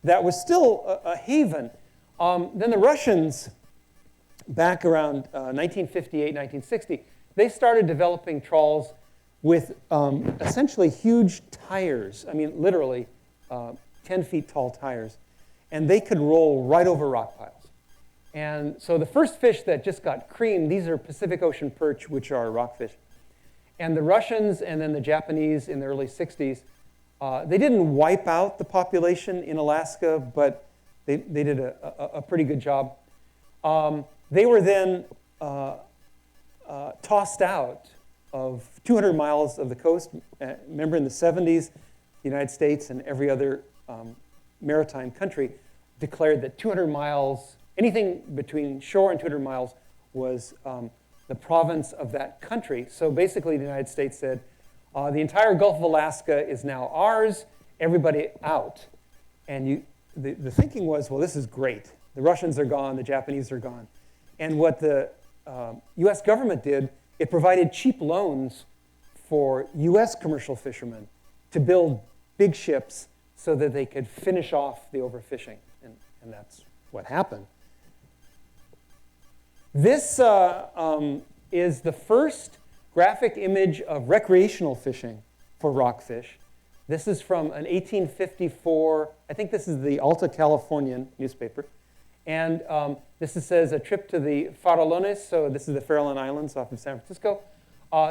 that was still a haven. Then the Russians, back around 1958, 1960, they started developing trawls with essentially huge tires. I mean, literally 10 feet tall tires. And they could roll right over rock piles. And so the first fish that just got creamed, these are Pacific Ocean perch, which are rockfish. And the Russians and then the Japanese in the early 60s, they didn't wipe out the population in Alaska, but they did a pretty good job. They were then tossed out of 200 miles of the coast. Remember, in the 70s, the United States and every other maritime country declared that 200 miles, anything between shore and 200 miles, was the province of that country. So basically, the United States said, the entire Gulf of Alaska is now ours, everybody out. And the thinking was, well, this is great. The Russians are gone, the Japanese are gone. And what the US government did, it provided cheap loans for US commercial fishermen to build big ships so that they could finish off the overfishing. And that's what happened. This is the first graphic image of recreational fishing for rockfish. This is from an 1854, I think this is the Alta Californian newspaper. And this says a trip to the Farallones, so this is the Farallon Islands off of San Francisco.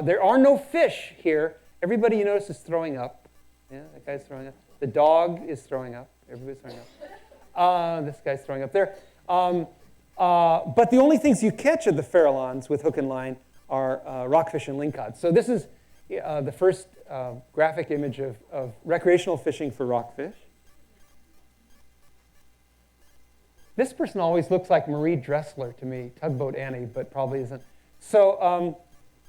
There are no fish here. Everybody you notice is throwing up. Yeah, that guy's throwing up. The dog is throwing up. Everybody's throwing up. This guy's throwing up there. But the only things you catch at the Farallones with hook and line are rockfish and lingcod. So this is the first graphic image of recreational fishing for rockfish. This person always looks like Marie Dressler to me, Tugboat Annie, but probably isn't. So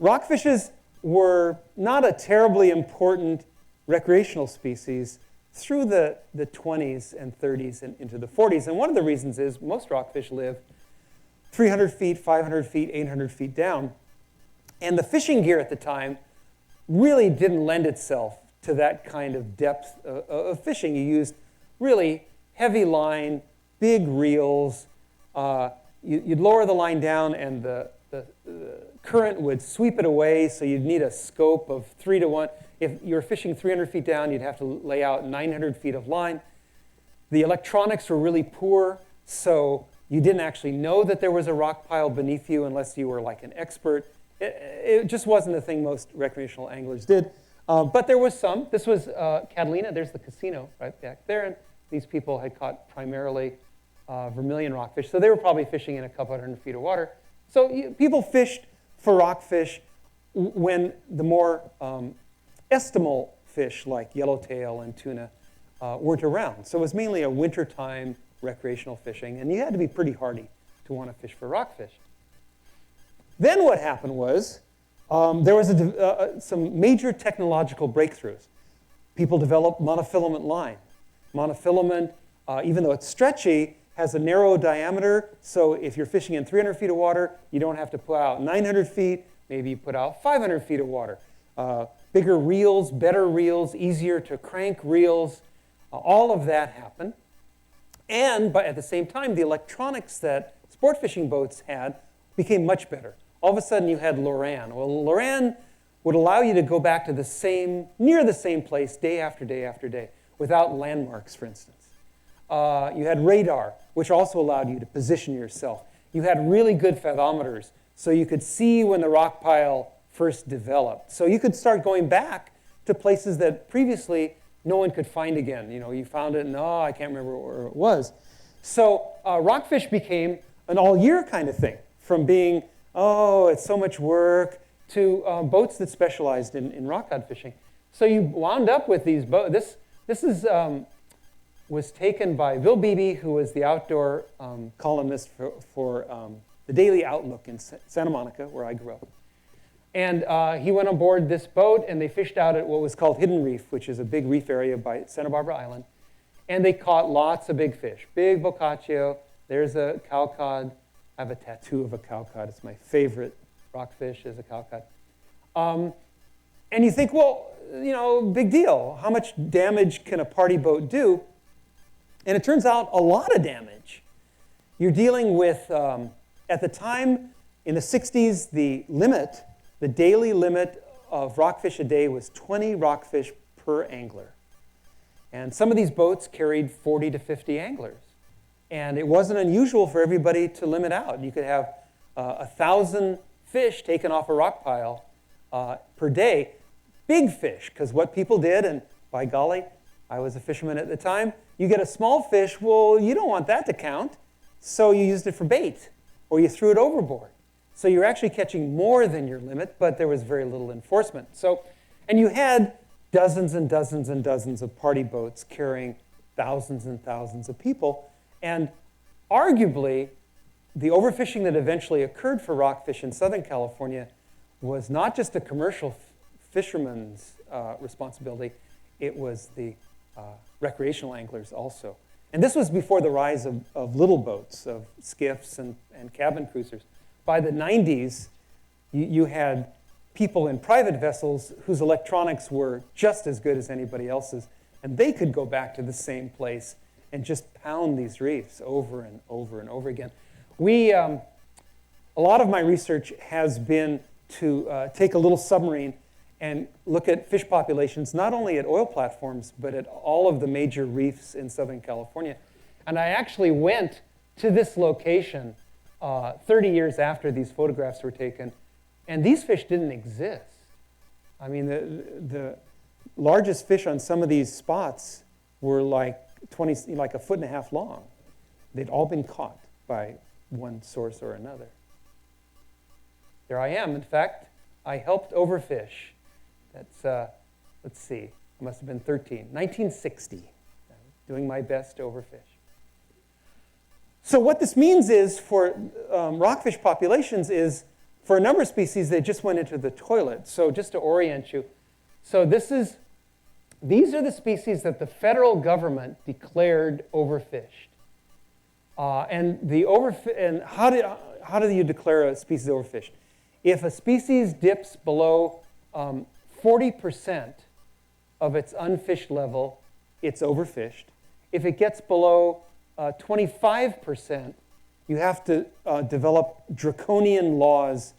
rockfishes were not a terribly important recreational species through the 20s and 30s and into the 40s. And one of the reasons is most rockfish live 300 feet, 500 feet, 800 feet down. And the fishing gear at the time really didn't lend itself to that kind of depth of fishing. You used really heavy line, big reels. You'd lower the line down and the current would sweep it away, so you'd need a scope of 3 to 1. If you were fishing 300 feet down, you'd have to lay out 900 feet of line. The electronics were really poor, so you didn't actually know that there was a rock pile beneath you unless you were like an expert. It just wasn't a thing most recreational anglers did. But there was some. This was Catalina. There's the casino right back there. And these people had caught primarily vermilion rockfish. So they were probably fishing in a couple hundred feet of water. So people fished for rockfish when the more estimal fish like yellowtail and tuna weren't around. So it was mainly a wintertime recreational fishing. And you had to be pretty hardy to want to fish for rockfish. Then what happened was there was some major technological breakthroughs. People developed monofilament line. Monofilament, even though it's stretchy, has a narrow diameter. So if you're fishing in 300 feet of water, you don't have to put out 900 feet. Maybe you put out 500 feet of water. Bigger reels, better reels, easier to crank reels. All of that happened. And but at the same time, the electronics that sport fishing boats had became much better. All of a sudden, you had Loran. Well, Loran would allow you to go back to near the same place day after day after day without landmarks, for instance. You had radar, which also allowed you to position yourself. You had really good fathometers, so you could see when the rock pile first developed. So you could start going back to places that previously no one could find again. You know, you found it and, I can't remember where it was. So rockfish became an all-year kind of thing, from being, it's so much work, to boats that specialized in rockcod fishing. So you wound up with these boats. This was taken by Bill Beebe, who was the outdoor columnist for the Daily Outlook in Santa Monica, where I grew up. And he went on board this boat, and they fished out at what was called Hidden Reef, which is a big reef area by Santa Barbara Island. And they caught lots of big fish. Big boccaccio. There's a cowcod. I have a tattoo of a cowcod. It's my favorite rockfish is a cowcod. And you think, well, big deal. How much damage can a party boat do? And it turns out a lot of damage. You're dealing with, at the time, in the 60s, the daily limit of rockfish a day was 20 rockfish per angler. And some of these boats carried 40 to 50 anglers. And it wasn't unusual for everybody to limit out. You could have 1,000 fish taken off a rock pile per day. Big fish, because what people did, and by golly, I was a fisherman at the time, you get a small fish, well, you don't want that to count, so you used it for bait, or you threw it overboard. So you're actually catching more than your limit, but there was very little enforcement. And you had dozens and dozens and dozens of party boats carrying thousands and thousands of people. And arguably, the overfishing that eventually occurred for rockfish in Southern California was not just a commercial fisherman's responsibility, it was the recreational anglers also. And this was before the rise of little boats, of skiffs and cabin cruisers. By the 90s, you had people in private vessels whose electronics were just as good as anybody else's, and they could go back to the same place and just pound these reefs over and over and over again. A lot of my research has been to take a little submarine and look at fish populations, not only at oil platforms, but at all of the major reefs in Southern California. And I actually went to this location 30 years after these photographs were taken, and these fish didn't exist. I mean, the largest fish on some of these spots were like a foot and a half long. They'd all been caught by one source or another. There I am. In fact, I helped overfish. That's, let's see, I must have been 13, 1960, doing my best to overfish. So what this means is for rockfish populations is, for a number of species, they just went into the toilet. So just to orient you, so these are the species that the federal government declared overfished. And how do you declare a species overfished? If a species dips below 40% of its unfished level, it's overfished. If it gets below 25%, you have to develop draconian laws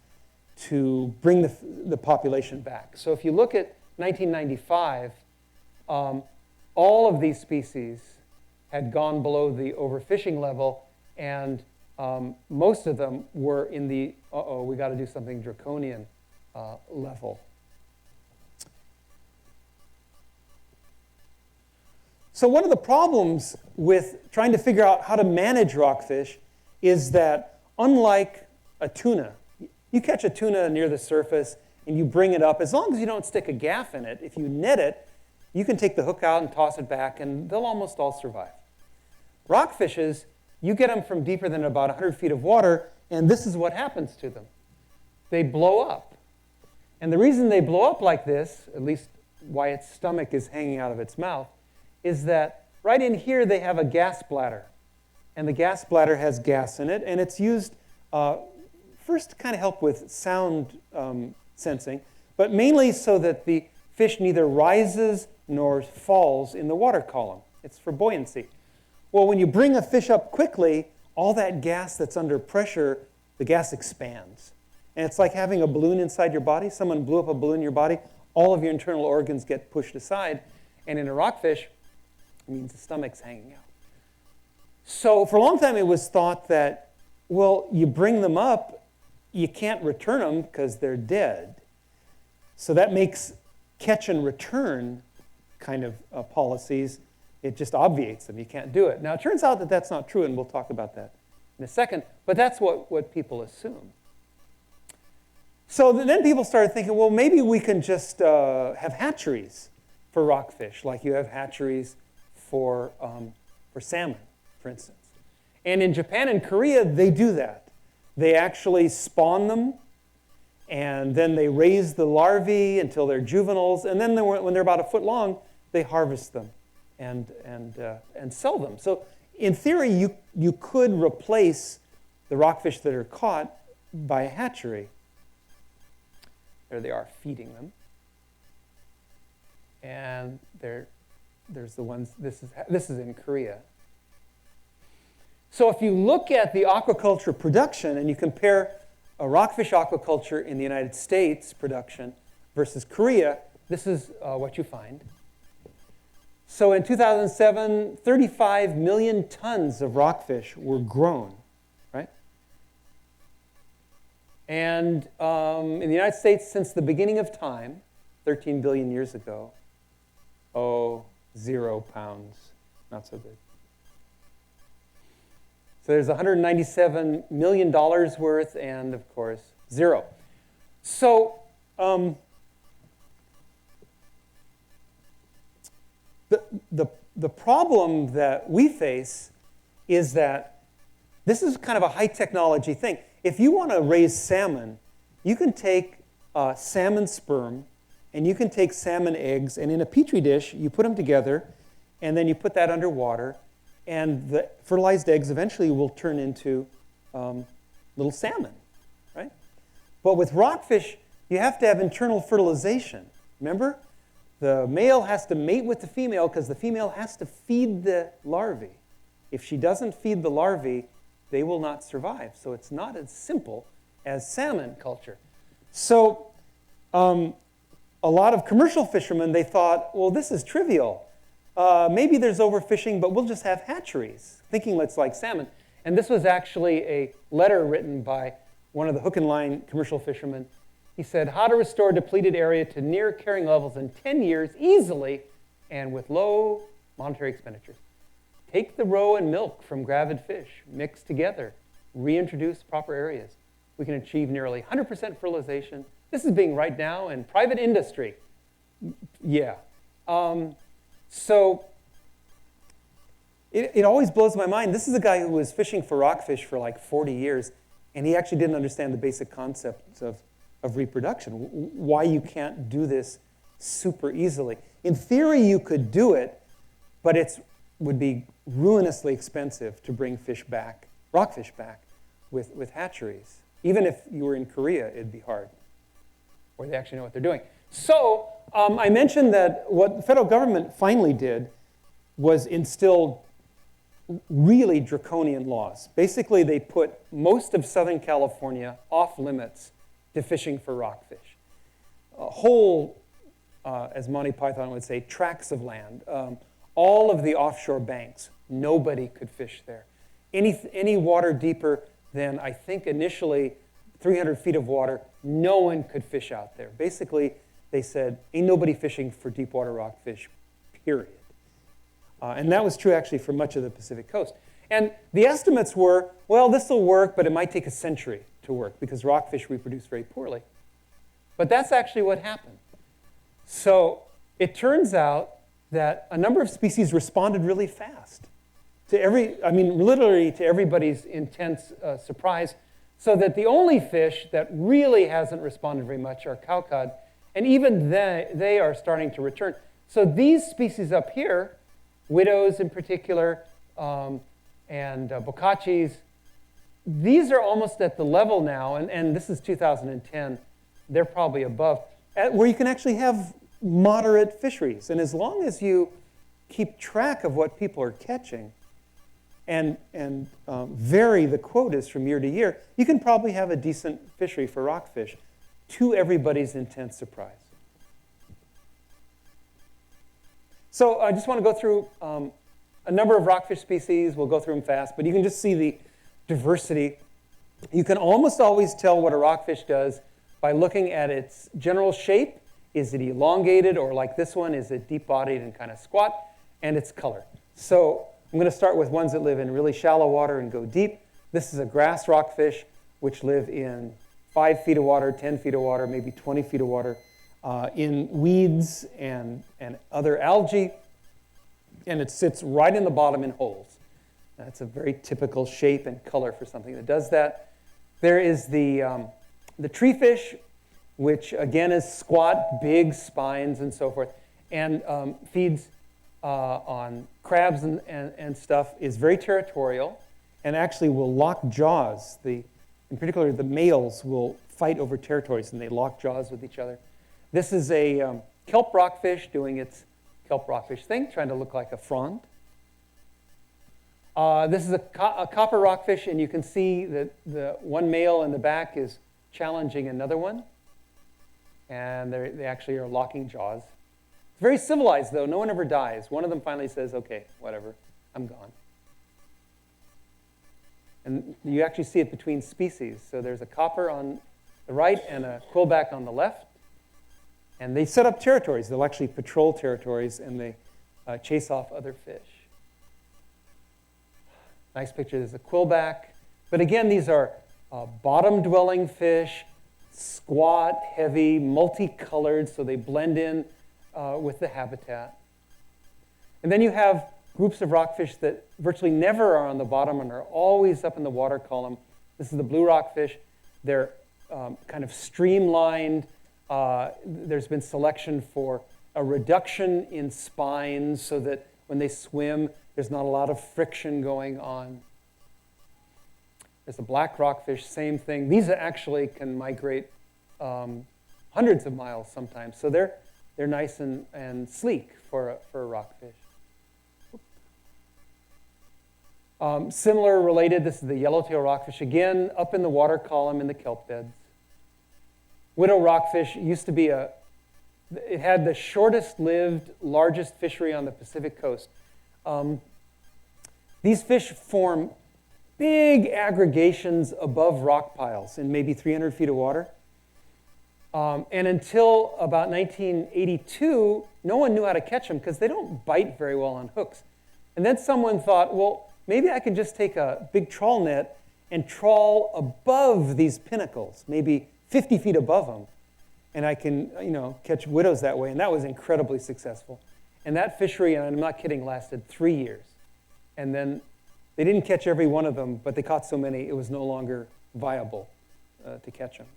to bring the population back. So if you look at 1995, all of these species had gone below the overfishing level, and most of them were in the, we got to do something draconian level. So one of the problems with trying to figure out how to manage rockfish is that, unlike a tuna, you catch a tuna near the surface and you bring it up, as long as you don't stick a gaff in it, if you net it, you can take the hook out and toss it back, and they'll almost all survive. Rockfishes, you get them from deeper than about 100 feet of water, and this is what happens to them. They blow up. And the reason they blow up like this, at least why its stomach is hanging out of its mouth, is that right in here they have a gas bladder. And the gas bladder has gas in it, and it's used first to kind of help with sound sensing, but mainly so that the fish neither rises nor falls in the water column. It's for buoyancy. Well, when you bring a fish up quickly, all that gas that's under pressure, the gas expands. And it's like having a balloon inside your body. Someone blew up a balloon in your body, all of your internal organs get pushed aside. And in a rockfish, it means the stomach's hanging out. So for a long time, it was thought that, well, you bring them up, you can't return them because they're dead. So that makes catch and return kind of policies. It just obviates them. You can't do it. Now, it turns out that that's not true, and we'll talk about that in a second, but that's what people assume. So then people started thinking, well, maybe we can just have hatcheries for rockfish, like you have hatcheries for salmon, for instance. And in Japan and Korea, they do that. They actually spawn them, and then they raise the larvae until they're juveniles, and then when they're about a foot long, they harvest them and sell them. So in theory, you could replace the rockfish that are caught by a hatchery. There they are, feeding them. And there's the ones, this is in Korea. So if you look at the aquaculture production and you compare a rockfish aquaculture in the United States production versus Korea, this is what you find. So in 2007, 35 million tons of rockfish were grown, right? And in the United States, since the beginning of time, 13 billion years ago, 0 pounds, not so good. So there's $197 million worth, and of course, 0. So the problem that we face is that this is kind of a high technology thing. If you want to raise salmon, you can take salmon sperm and you can take salmon eggs, and in a petri dish, you put them together, and then you put that underwater, and the fertilized eggs eventually will turn into little salmon, right? But with rockfish, you have to have internal fertilization. Remember? The male has to mate with the female because the female has to feed the larvae. If she doesn't feed the larvae, they will not survive. So it's not as simple as salmon culture. So a lot of commercial fishermen, they thought, well, this is trivial. Maybe there's overfishing, but we'll just have hatcheries, thinking it's like salmon. And this was actually a letter written by one of the hook and line commercial fishermen. He said, how to restore depleted area to near carrying levels in 10 years easily and with low monetary expenditures. Take the roe and milk from gravid fish, mix together, reintroduce proper areas. We can achieve nearly 100% fertilization. This is being right now in private industry. Yeah. So it always blows my mind. This is a guy who was fishing for rockfish for like 40 years, and he actually didn't understand the basic concepts of reproduction, why you can't do this super easily. In theory, you could do it, but it would be ruinously expensive to bring fish back, rockfish back, with hatcheries. Even if you were in Korea, it'd be hard, or they actually know what they're doing. So I mentioned that what the federal government finally did was instill really draconian laws. Basically, they put most of Southern California off limits to fishing for rockfish. A whole, as Monty Python would say, tracts of land. All of the offshore banks, nobody could fish there. Any water deeper than, I think initially, 300 feet of water, no one could fish out there. Basically, they said, ain't nobody fishing for deep water rockfish, period. And that was true actually for much of the Pacific coast. And the estimates were, well, this will work, but it might take a century to work because rockfish reproduce very poorly. But that's actually what happened. So it turns out that a number of species responded really fast to literally to everybody's intense surprise, so that the only fish that really hasn't responded very much are cowcod, and even they are starting to return. So these species up here, widows in particular, and bocaccis, these are almost at the level now, and this is 2010, they're probably above, where you can actually have moderate fisheries. And as long as you keep track of what people are catching and vary the quotas from year to year, you can probably have a decent fishery for rockfish, to everybody's intense surprise. So I just want to go through a number of rockfish species. We'll go through them fast, but you can just see the diversity. You can almost always tell what a rockfish does by looking at its general shape. Is it elongated, or like this one, is it deep-bodied and kind of squat? And its color. So I'm going to start with ones that live in really shallow water and go deep. This is a grass rockfish, which live in 5 feet of water, 10 feet of water, maybe 20 feet of water, in weeds and other algae. And it sits right in the bottom in holes. That's a very typical shape and color for something that does that. There is the tree fish, which again is squat, big spines and so forth, and feeds on crabs and stuff, is very territorial, and actually will lock jaws. In particular, the males will fight over territories, and they lock jaws with each other. This is a kelp rockfish doing its kelp rockfish thing, trying to look like a frond. This is a copper rockfish, and you can see that the one male in the back is challenging another one. And they actually are locking jaws. It's very civilized, though. No one ever dies. One of them finally says, okay, whatever, I'm gone. And you actually see it between species. So there's a copper on the right and a quillback on the left. And they set up territories. They'll actually patrol territories, and they chase off other fish. Nice picture. There's a quillback. But again, these are bottom-dwelling fish, squat, heavy, multicolored, so they blend in with the habitat. And then you have groups of rockfish that virtually never are on the bottom and are always up in the water column. This is the blue rockfish. They're kind of streamlined. There's been selection for a reduction in spines so that when they swim, there's not a lot of friction going on. There's a black rockfish, same thing. These actually can migrate hundreds of miles sometimes. So they're nice and sleek for a rockfish. Similar, related, this is the Yellowtail Rockfish, again, up in the water column in the kelp beds. Widow rockfish used to be it had the shortest lived, largest fishery on the Pacific coast. These fish form big aggregations above rock piles in maybe 300 feet of water. And until about 1982, no one knew how to catch them because they don't bite very well on hooks. And then someone thought, well, maybe I can just take a big trawl net and trawl above these pinnacles, maybe 50 feet above them. And I can, catch widows that way. And that was incredibly successful. And that fishery, and I'm not kidding, lasted 3 years. And then they didn't catch every one of them, but they caught so many, it was no longer viable to catch them.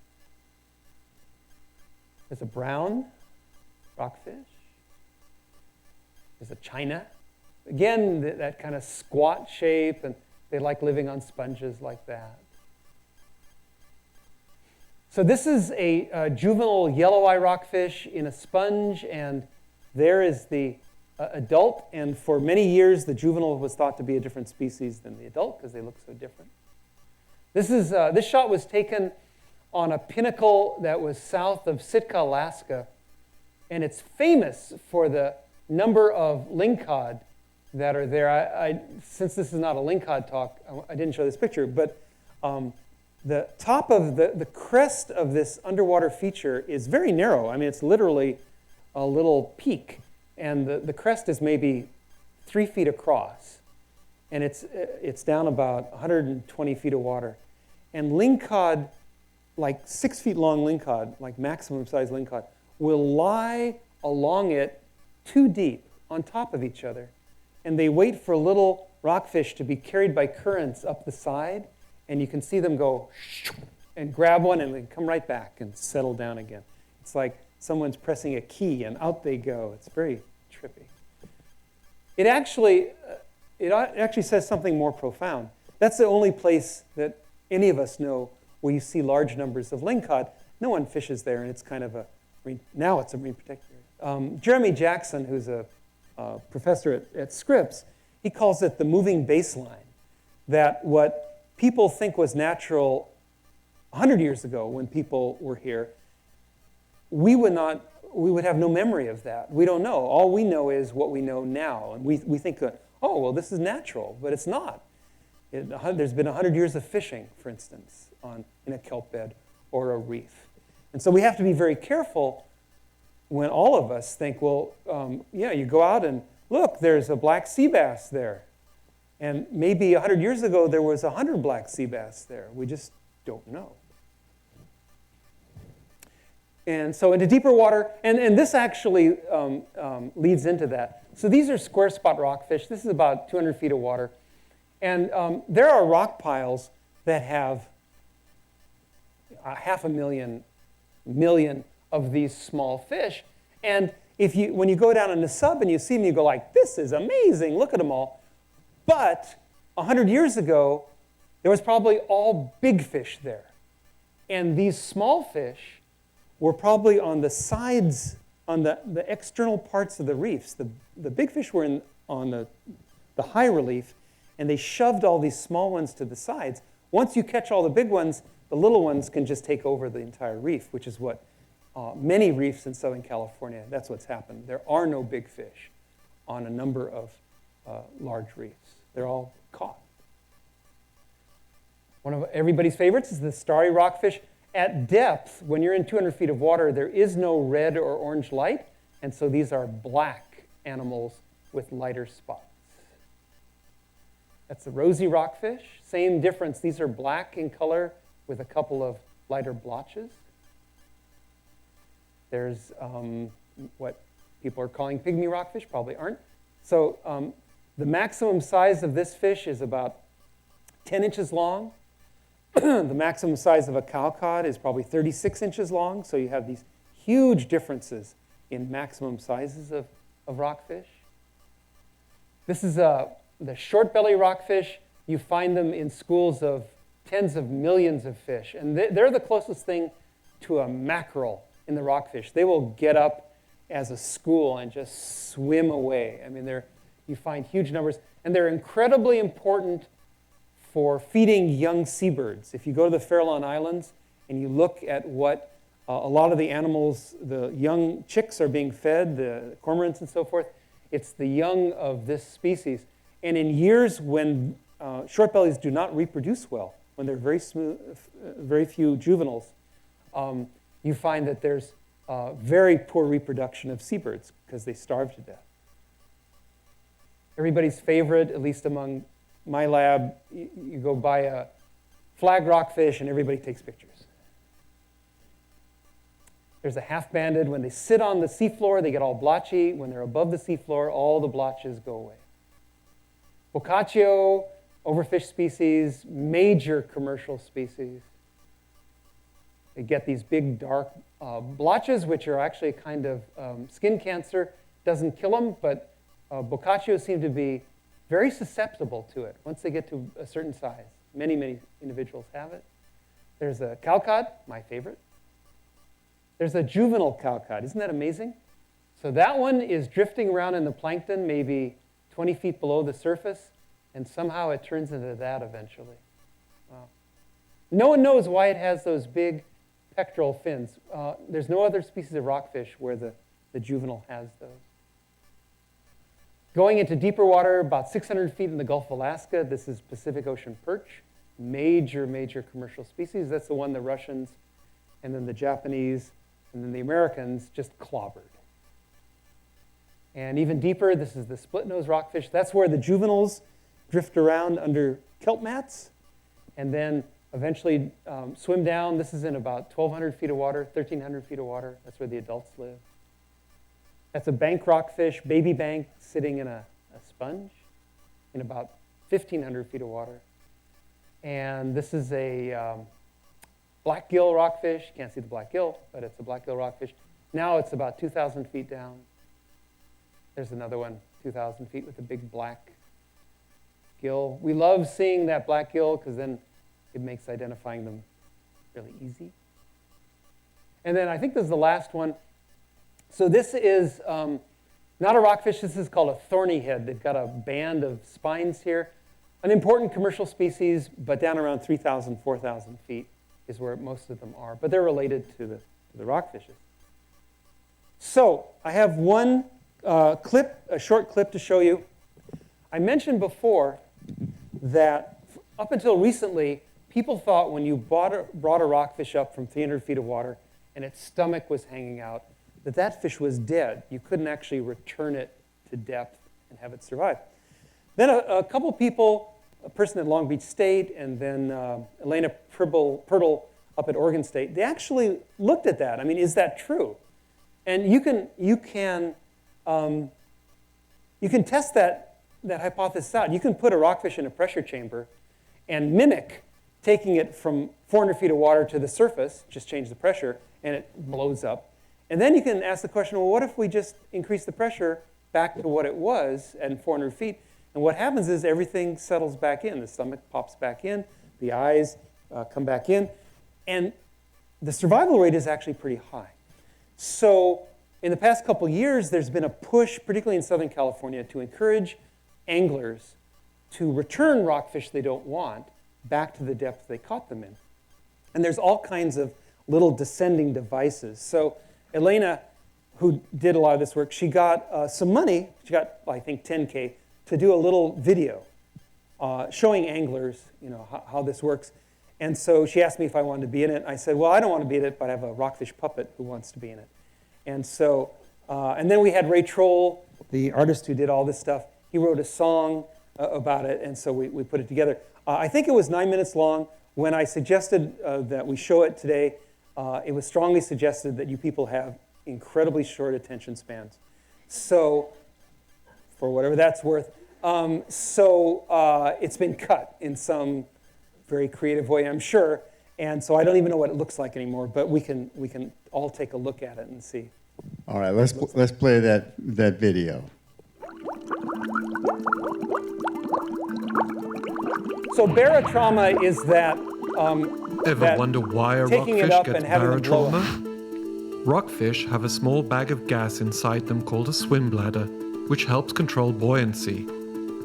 There's a brown rockfish. There's a china. Again, that kind of squat shape, and they like living on sponges like that. So this is a juvenile yellow eye rockfish in a sponge, and there is the adult. And for many years, the juvenile was thought to be a different species than the adult because they look so different. This shot was taken on a pinnacle that was south of Sitka, Alaska, and it's famous for the number of lingcod that are there. Since this is not a lingcod talk, I didn't show this picture, but the top of the crest of this underwater feature is very narrow. I mean, it's literally a little peak, and the crest is maybe 3 feet across, and it's down about 120 feet of water. And lingcod, like 6 feet long lingcod, like maximum size lingcod, will lie along it 2 deep on top of each other. And they wait for little rockfish to be carried by currents up the side, and you can see them go and grab one and then come right back and settle down again. It's like someone's pressing a key and out they go. It's very trippy. It actually says something more profound. That's the only place that any of us know where you see large numbers of lingcod. No one fishes there, and it's kind of now it's a marine protected area. Jeremy Jackson, who's a professor at Scripps, he calls it the moving baseline, that what people think was natural 100 years ago when people were here, we would have no memory of that. We don't know. All we know is what we know now. And we think, oh, well, this is natural, but it's not. There's been 100 years of fishing, for instance, in a kelp bed or a reef. And so we have to be very careful when all of us think, well, you go out and look, there's a black sea bass there. And maybe 100 years ago, there was 100 black sea bass there. We just don't know. And so into deeper water, and this actually leads into that. So these are square spot rockfish. This is about 200 feet of water. And there are rock piles that have 500,000 of these small fish. And when you go down in the sub and you see them, you go like, this is amazing, look at them all. But 100 years ago, there was probably all big fish there. And these small fish were probably on the sides, on the external parts of the reefs. The big fish were on the high relief, and they shoved all these small ones to the sides. Once you catch all the big ones, the little ones can just take over the entire reef, which is what many reefs in Southern California, that's what's happened. There are no big fish on a number of large reefs. They're all caught. One of everybody's favorites is the starry rockfish. At depth, when you're in 200 feet of water, there is no red or orange light, and so these are black animals with lighter spots. That's the rosy rockfish. Same difference. These are black in color with a couple of lighter blotches. There's what people are calling pygmy rockfish, probably aren't. So the maximum size of this fish is about 10 inches long. The maximum size of a cowcod is probably 36 inches long. So you have these huge differences in maximum sizes of rockfish. This is the short belly rockfish. You find them in schools of tens of millions of fish. And they're the closest thing to a mackerel in the rockfish. They will get up as a school and just swim away. I mean, you find huge numbers, and they're incredibly important for feeding young seabirds. If you go to the Farallon Islands and you look at what a lot of the animals, the young chicks are being fed, the cormorants and so forth, it's the young of this species. And in years when shortbellies do not reproduce well, when there are very few juveniles, you find that there's very poor reproduction of seabirds because they starve to death. Everybody's favorite, at least among my lab, you go buy a flag rockfish and everybody takes pictures. There's a half-banded. When they sit on the seafloor, they get all blotchy. When they're above the seafloor, all the blotches go away. Boccaccio, overfish species, major commercial species. They get these big dark blotches, which are actually a kind of skin cancer. Doesn't kill them, but Boccaccio seem to be very susceptible to it once they get to a certain size. Many, many individuals have it. There's a cowcod, my favorite. There's a juvenile cowcod. Isn't that amazing? So that one is drifting around in the plankton, maybe 20 feet below the surface, and somehow it turns into that eventually. Wow. No one knows why it has those big pectoral fins. There's no other species of rockfish where the juvenile has those. Going into deeper water, about 600 feet in the Gulf of Alaska, this is Pacific Ocean perch. Major, major commercial species. That's the one the Russians and then the Japanese and then the Americans just clobbered. And even deeper, this is the split-nose rockfish. That's where the juveniles drift around under kelp mats and then eventually swim down. This is in about 1,200 feet of water, 1,300 feet of water. That's where the adults live. That's a bank rockfish, baby bank, sitting in a sponge in about 1,500 feet of water. And this is a black gill rockfish. You can't see the black gill, but it's a black gill rockfish. Now it's about 2,000 feet down. There's another one, 2,000 feet with a big black gill. We love seeing that black gill because then it makes identifying them really easy. And then I think this is the last one. So this is not a rockfish. This is called a thorny head. They've got a band of spines here. An important commercial species, but down around 3,000, 4,000 feet is where most of them are. But they're related to the rockfishes. So I have one clip, a short clip to show you. I mentioned before that up until recently, people thought when you brought a rockfish up from 300 feet of water and its stomach was hanging out, that fish was dead. You couldn't actually return it to depth and have it survive. Then a couple people, a person at Long Beach State and then Elena Pirtle up at Oregon State, they actually looked at that. I mean, is that true? And you can test that hypothesis out. You can put a rockfish in a pressure chamber and mimic taking it from 400 feet of water to the surface, just change the pressure, and it blows up. And then you can ask the question, well, what if we just increase the pressure back to what it was at 400 feet? And what happens is everything settles back in. The stomach pops back in, the eyes come back in, and the survival rate is actually pretty high. So in the past couple years, there's been a push, particularly in Southern California, to encourage anglers to return rockfish they don't want back to the depth they caught them in. And there's all kinds of little descending devices. So Elena, who did a lot of this work, she got some money. She got, I think, $10K to do a little video showing anglers, how this works. And so she asked me if I wanted to be in it. I said, well, I don't want to be in it, but I have a rockfish puppet who wants to be in it. And so, and then we had Ray Trawl, the artist who did all this stuff. He wrote a song about it, and so we put it together. I think it was 9 minutes long. When I suggested that we show it today, it was strongly suggested that you people have incredibly short attention spans. So, for whatever that's worth, it's been cut in some very creative way, I'm sure. And so I don't even know what it looks like anymore, but we can all take a look at it and see. All right, let's play that video. So barotrauma is that Ever wonder why a taking rockfish it up gets and having them blow barotrauma? Rockfish have a small bag of gas inside them called a swim bladder, which helps control buoyancy.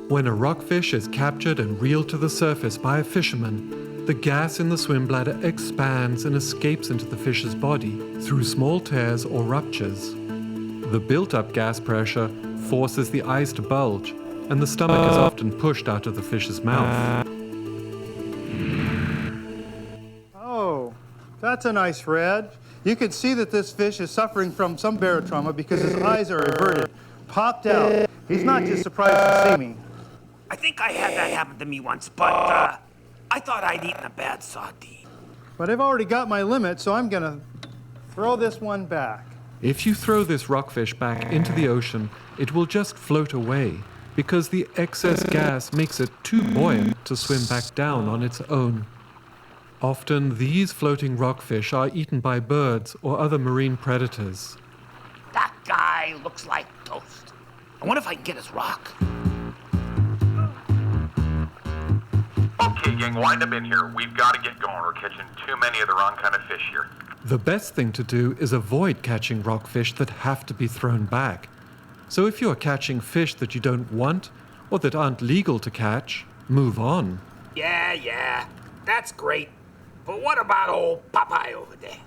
When a rockfish is captured and reeled to the surface by a fisherman, the gas in the swim bladder expands and escapes into the fish's body through small tears or ruptures. The built-up gas pressure forces the eyes to bulge, and the stomach is often pushed out of the fish's mouth. Oh, that's a nice red. You can see that this fish is suffering from some barotrauma because his eyes are averted, popped out. He's not just surprised to see me. I think I had that happen to me once, but I thought I'd eaten a bad sardine. But I've already got my limit, so I'm gonna throw this one back. If you throw this rockfish back into the ocean, it will just float away, because the excess gas makes it too buoyant to swim back down on its own. Often, these floating rockfish are eaten by birds or other marine predators. That guy looks like toast. I wonder if I can get his rock. Okay, gang, wind up in here. We've got to get going. We're catching too many of the wrong kind of fish here. The best thing to do is avoid catching rockfish that have to be thrown back. So if you are catching fish that you don't want or that aren't legal to catch, move on. Yeah, that's great. But what about old Popeye over there?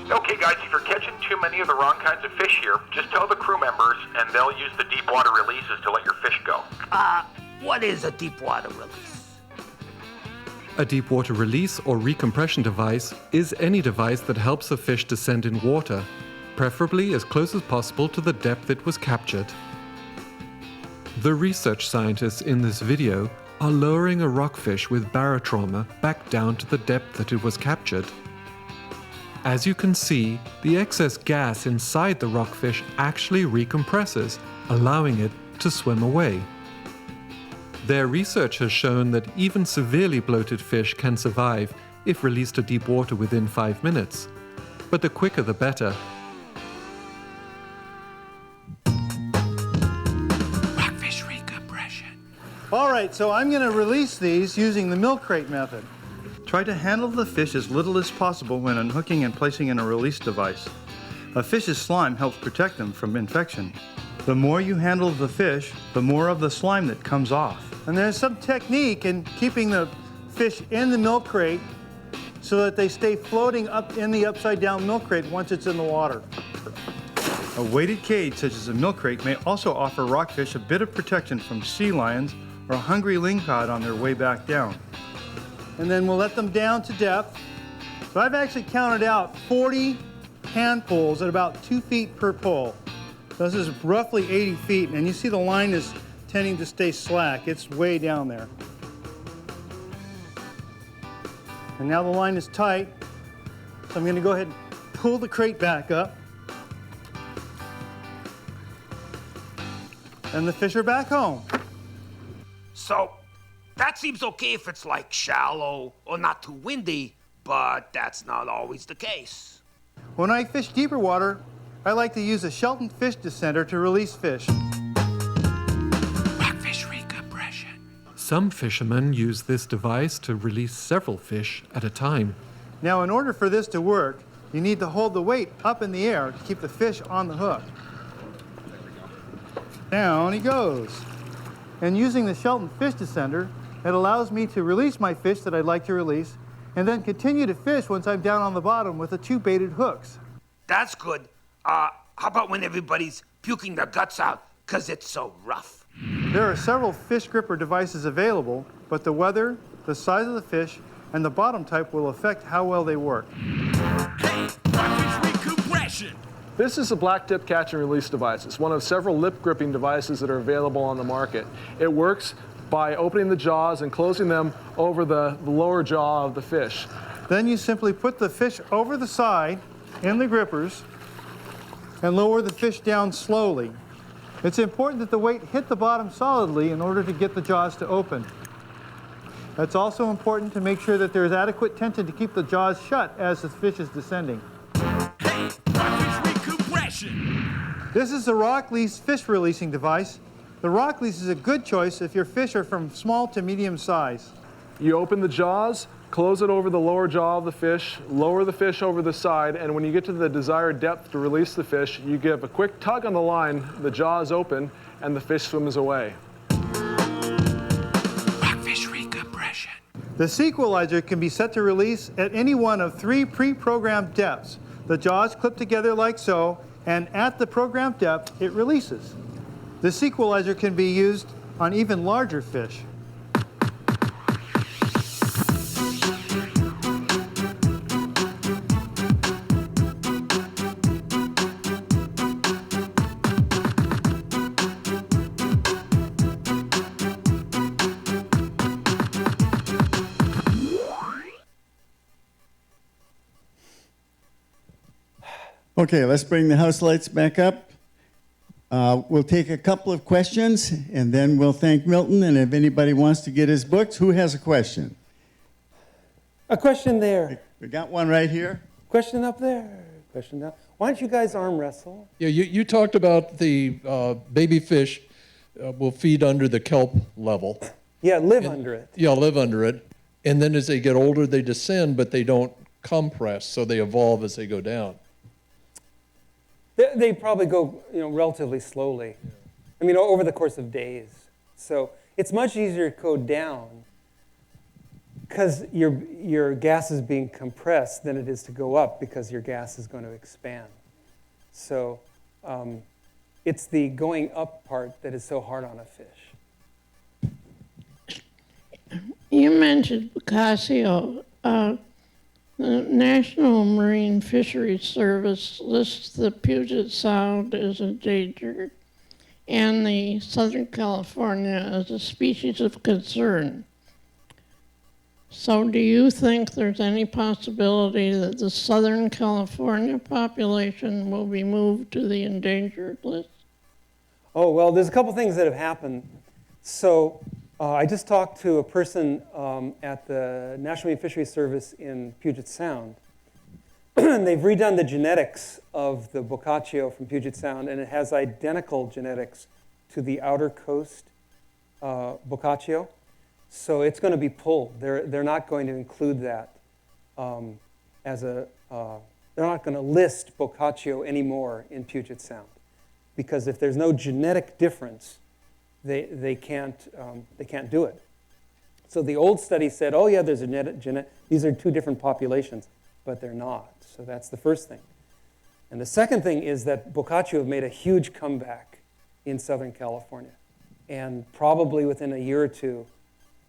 Okay, guys, if you're catching too many of the wrong kinds of fish here, just tell the crew members and they'll use the deep water releases to let your fish go. What is a deep water release? A deep water release or recompression device is any device that helps a fish descend in water, preferably as close as possible to the depth it was captured. The research scientists in this video are lowering a rockfish with barotrauma back down to the depth that it was captured. As you can see, the excess gas inside the rockfish actually recompresses, allowing it to swim away. Their research has shown that even severely bloated fish can survive if released to deep water within 5 minutes. But the quicker the better. Rockfish recompression. All right, so I'm gonna release these using the milk crate method. Try to handle the fish as little as possible when unhooking and placing in a release device. A fish's slime helps protect them from infection. The more you handle the fish, the more of the slime that comes off. And there's some technique in keeping the fish in the milk crate so that they stay floating up in the upside down milk crate once it's in the water. A weighted cage such as a milk crate may also offer rockfish a bit of protection from sea lions or a hungry lingcod on their way back down. And then we'll let them down to depth. So I've actually counted out 40 hand pulls at about 2 feet per pull. So this is roughly 80 feet, and you see the line is tending to stay slack. It's way down there. And now the line is tight, so I'm going to go ahead and pull the crate back up. And the fish are back home. So, that seems okay if it's like shallow or not too windy, but that's not always the case. When I fish deeper water, I like to use a Shelton fish descender to release fish. Rockfish recompression. Some fishermen use this device to release several fish at a time. Now, in order for this to work, you need to hold the weight up in the air to keep the fish on the hook. Down he goes. And using the Shelton fish descender, it allows me to release my fish that I'd like to release, and then continue to fish once I'm down on the bottom with the 2 baited hooks. That's good. How about when everybody's puking their guts out because it's so rough? There are several fish gripper devices available, but the weather, the size of the fish, and the bottom type will affect how well they work. Hey, rockfish recompression. This is a black tip catch and release device. It's one of several lip gripping devices that are available on the market. It works by opening the jaws and closing them over the lower jaw of the fish. Then you simply put the fish over the side in the grippers and lower the fish down slowly. It's important that the weight hit the bottom solidly in order to get the jaws to open. It's also important to make sure that there is adequate tension to keep the jaws shut as the fish is descending. Hey, rockfish recompression. This is the Rocklease fish releasing device. The Rocklease is a good choice if your fish are from small to medium size. You open the jaws, close it over the lower jaw of the fish, lower the fish over the side, and when you get to the desired depth to release the fish, you give a quick tug on the line, the jaw is open, and the fish swims away. Rockfish recompression. The sequelizer can be set to release at any one of 3 pre-programmed depths. The jaws clip together like so, and at the programmed depth, it releases. The sequelizer can be used on even larger fish. Okay, let's bring the house lights back up. We'll take a couple of questions, and then we'll thank Milton. And if anybody wants to get his books, who has a question? A question there. We got one right here. Question up there. Question down. Why don't you guys arm wrestle? Yeah, you talked about the baby fish will feed under the kelp level. Yeah, live under it. Yeah, live under it. And then as they get older, they descend, but they don't compress, so they evolve as they go down. They probably go, relatively slowly. Yeah. I mean, over the course of days. So it's much easier to go down because your gas is being compressed than it is to go up because your gas is going to expand. So it's the going up part that is so hard on a fish. You mentioned Boccaccio. The National Marine Fisheries Service lists the Puget Sound as endangered and the Southern California as a species of concern. So do you think there's any possibility that the Southern California population will be moved to the endangered list? Oh, well, there's a couple things that have happened. So I just talked to a person at the National Marine Fisheries Service in Puget Sound. They've redone the genetics of the Boccaccio from Puget Sound, and it has identical genetics to the outer coast Boccaccio. So it's going to be pulled. They're not going to include that as a. They're not going to list Boccaccio anymore in Puget Sound, because if there's no genetic difference, they can't do it. So the old study said, oh yeah, there's a genetic. These are 2 different populations, but they're not. So that's the first thing. And the second thing is that Boccaccio have made a huge comeback in Southern California, and probably within a year or 2,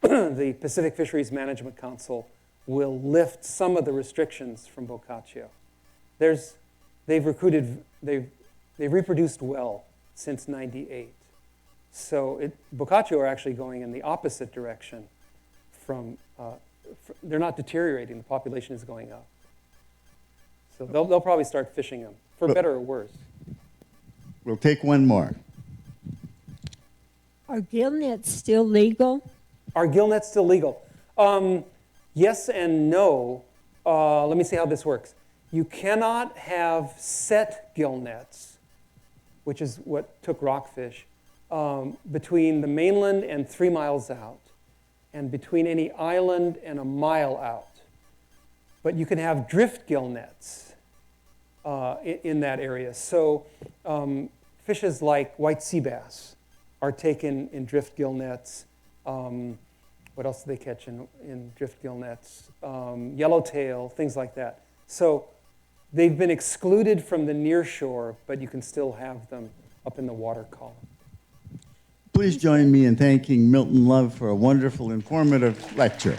the Pacific Fisheries Management Council will lift some of the restrictions from Boccaccio. They've reproduced well since '98. So Boccaccio are actually going in the opposite direction from, they're not deteriorating, the population is going up. So they'll probably start fishing them, for better or worse. We'll take one more. Are gill nets still legal? Are gill nets still legal? Yes and no. Let me see how this works. You cannot have set gill nets, which is what took rockfish, between the mainland and 3 miles out, and between any island and a mile out. But you can have drift gill nets in that area. So fishes like white sea bass are taken in drift gill nets. What else do they catch in drift gill nets? Yellowtail, things like that. So they've been excluded from the near shore, but you can still have them up in the water column. Please join me in thanking Milton Love for a wonderful, informative lecture.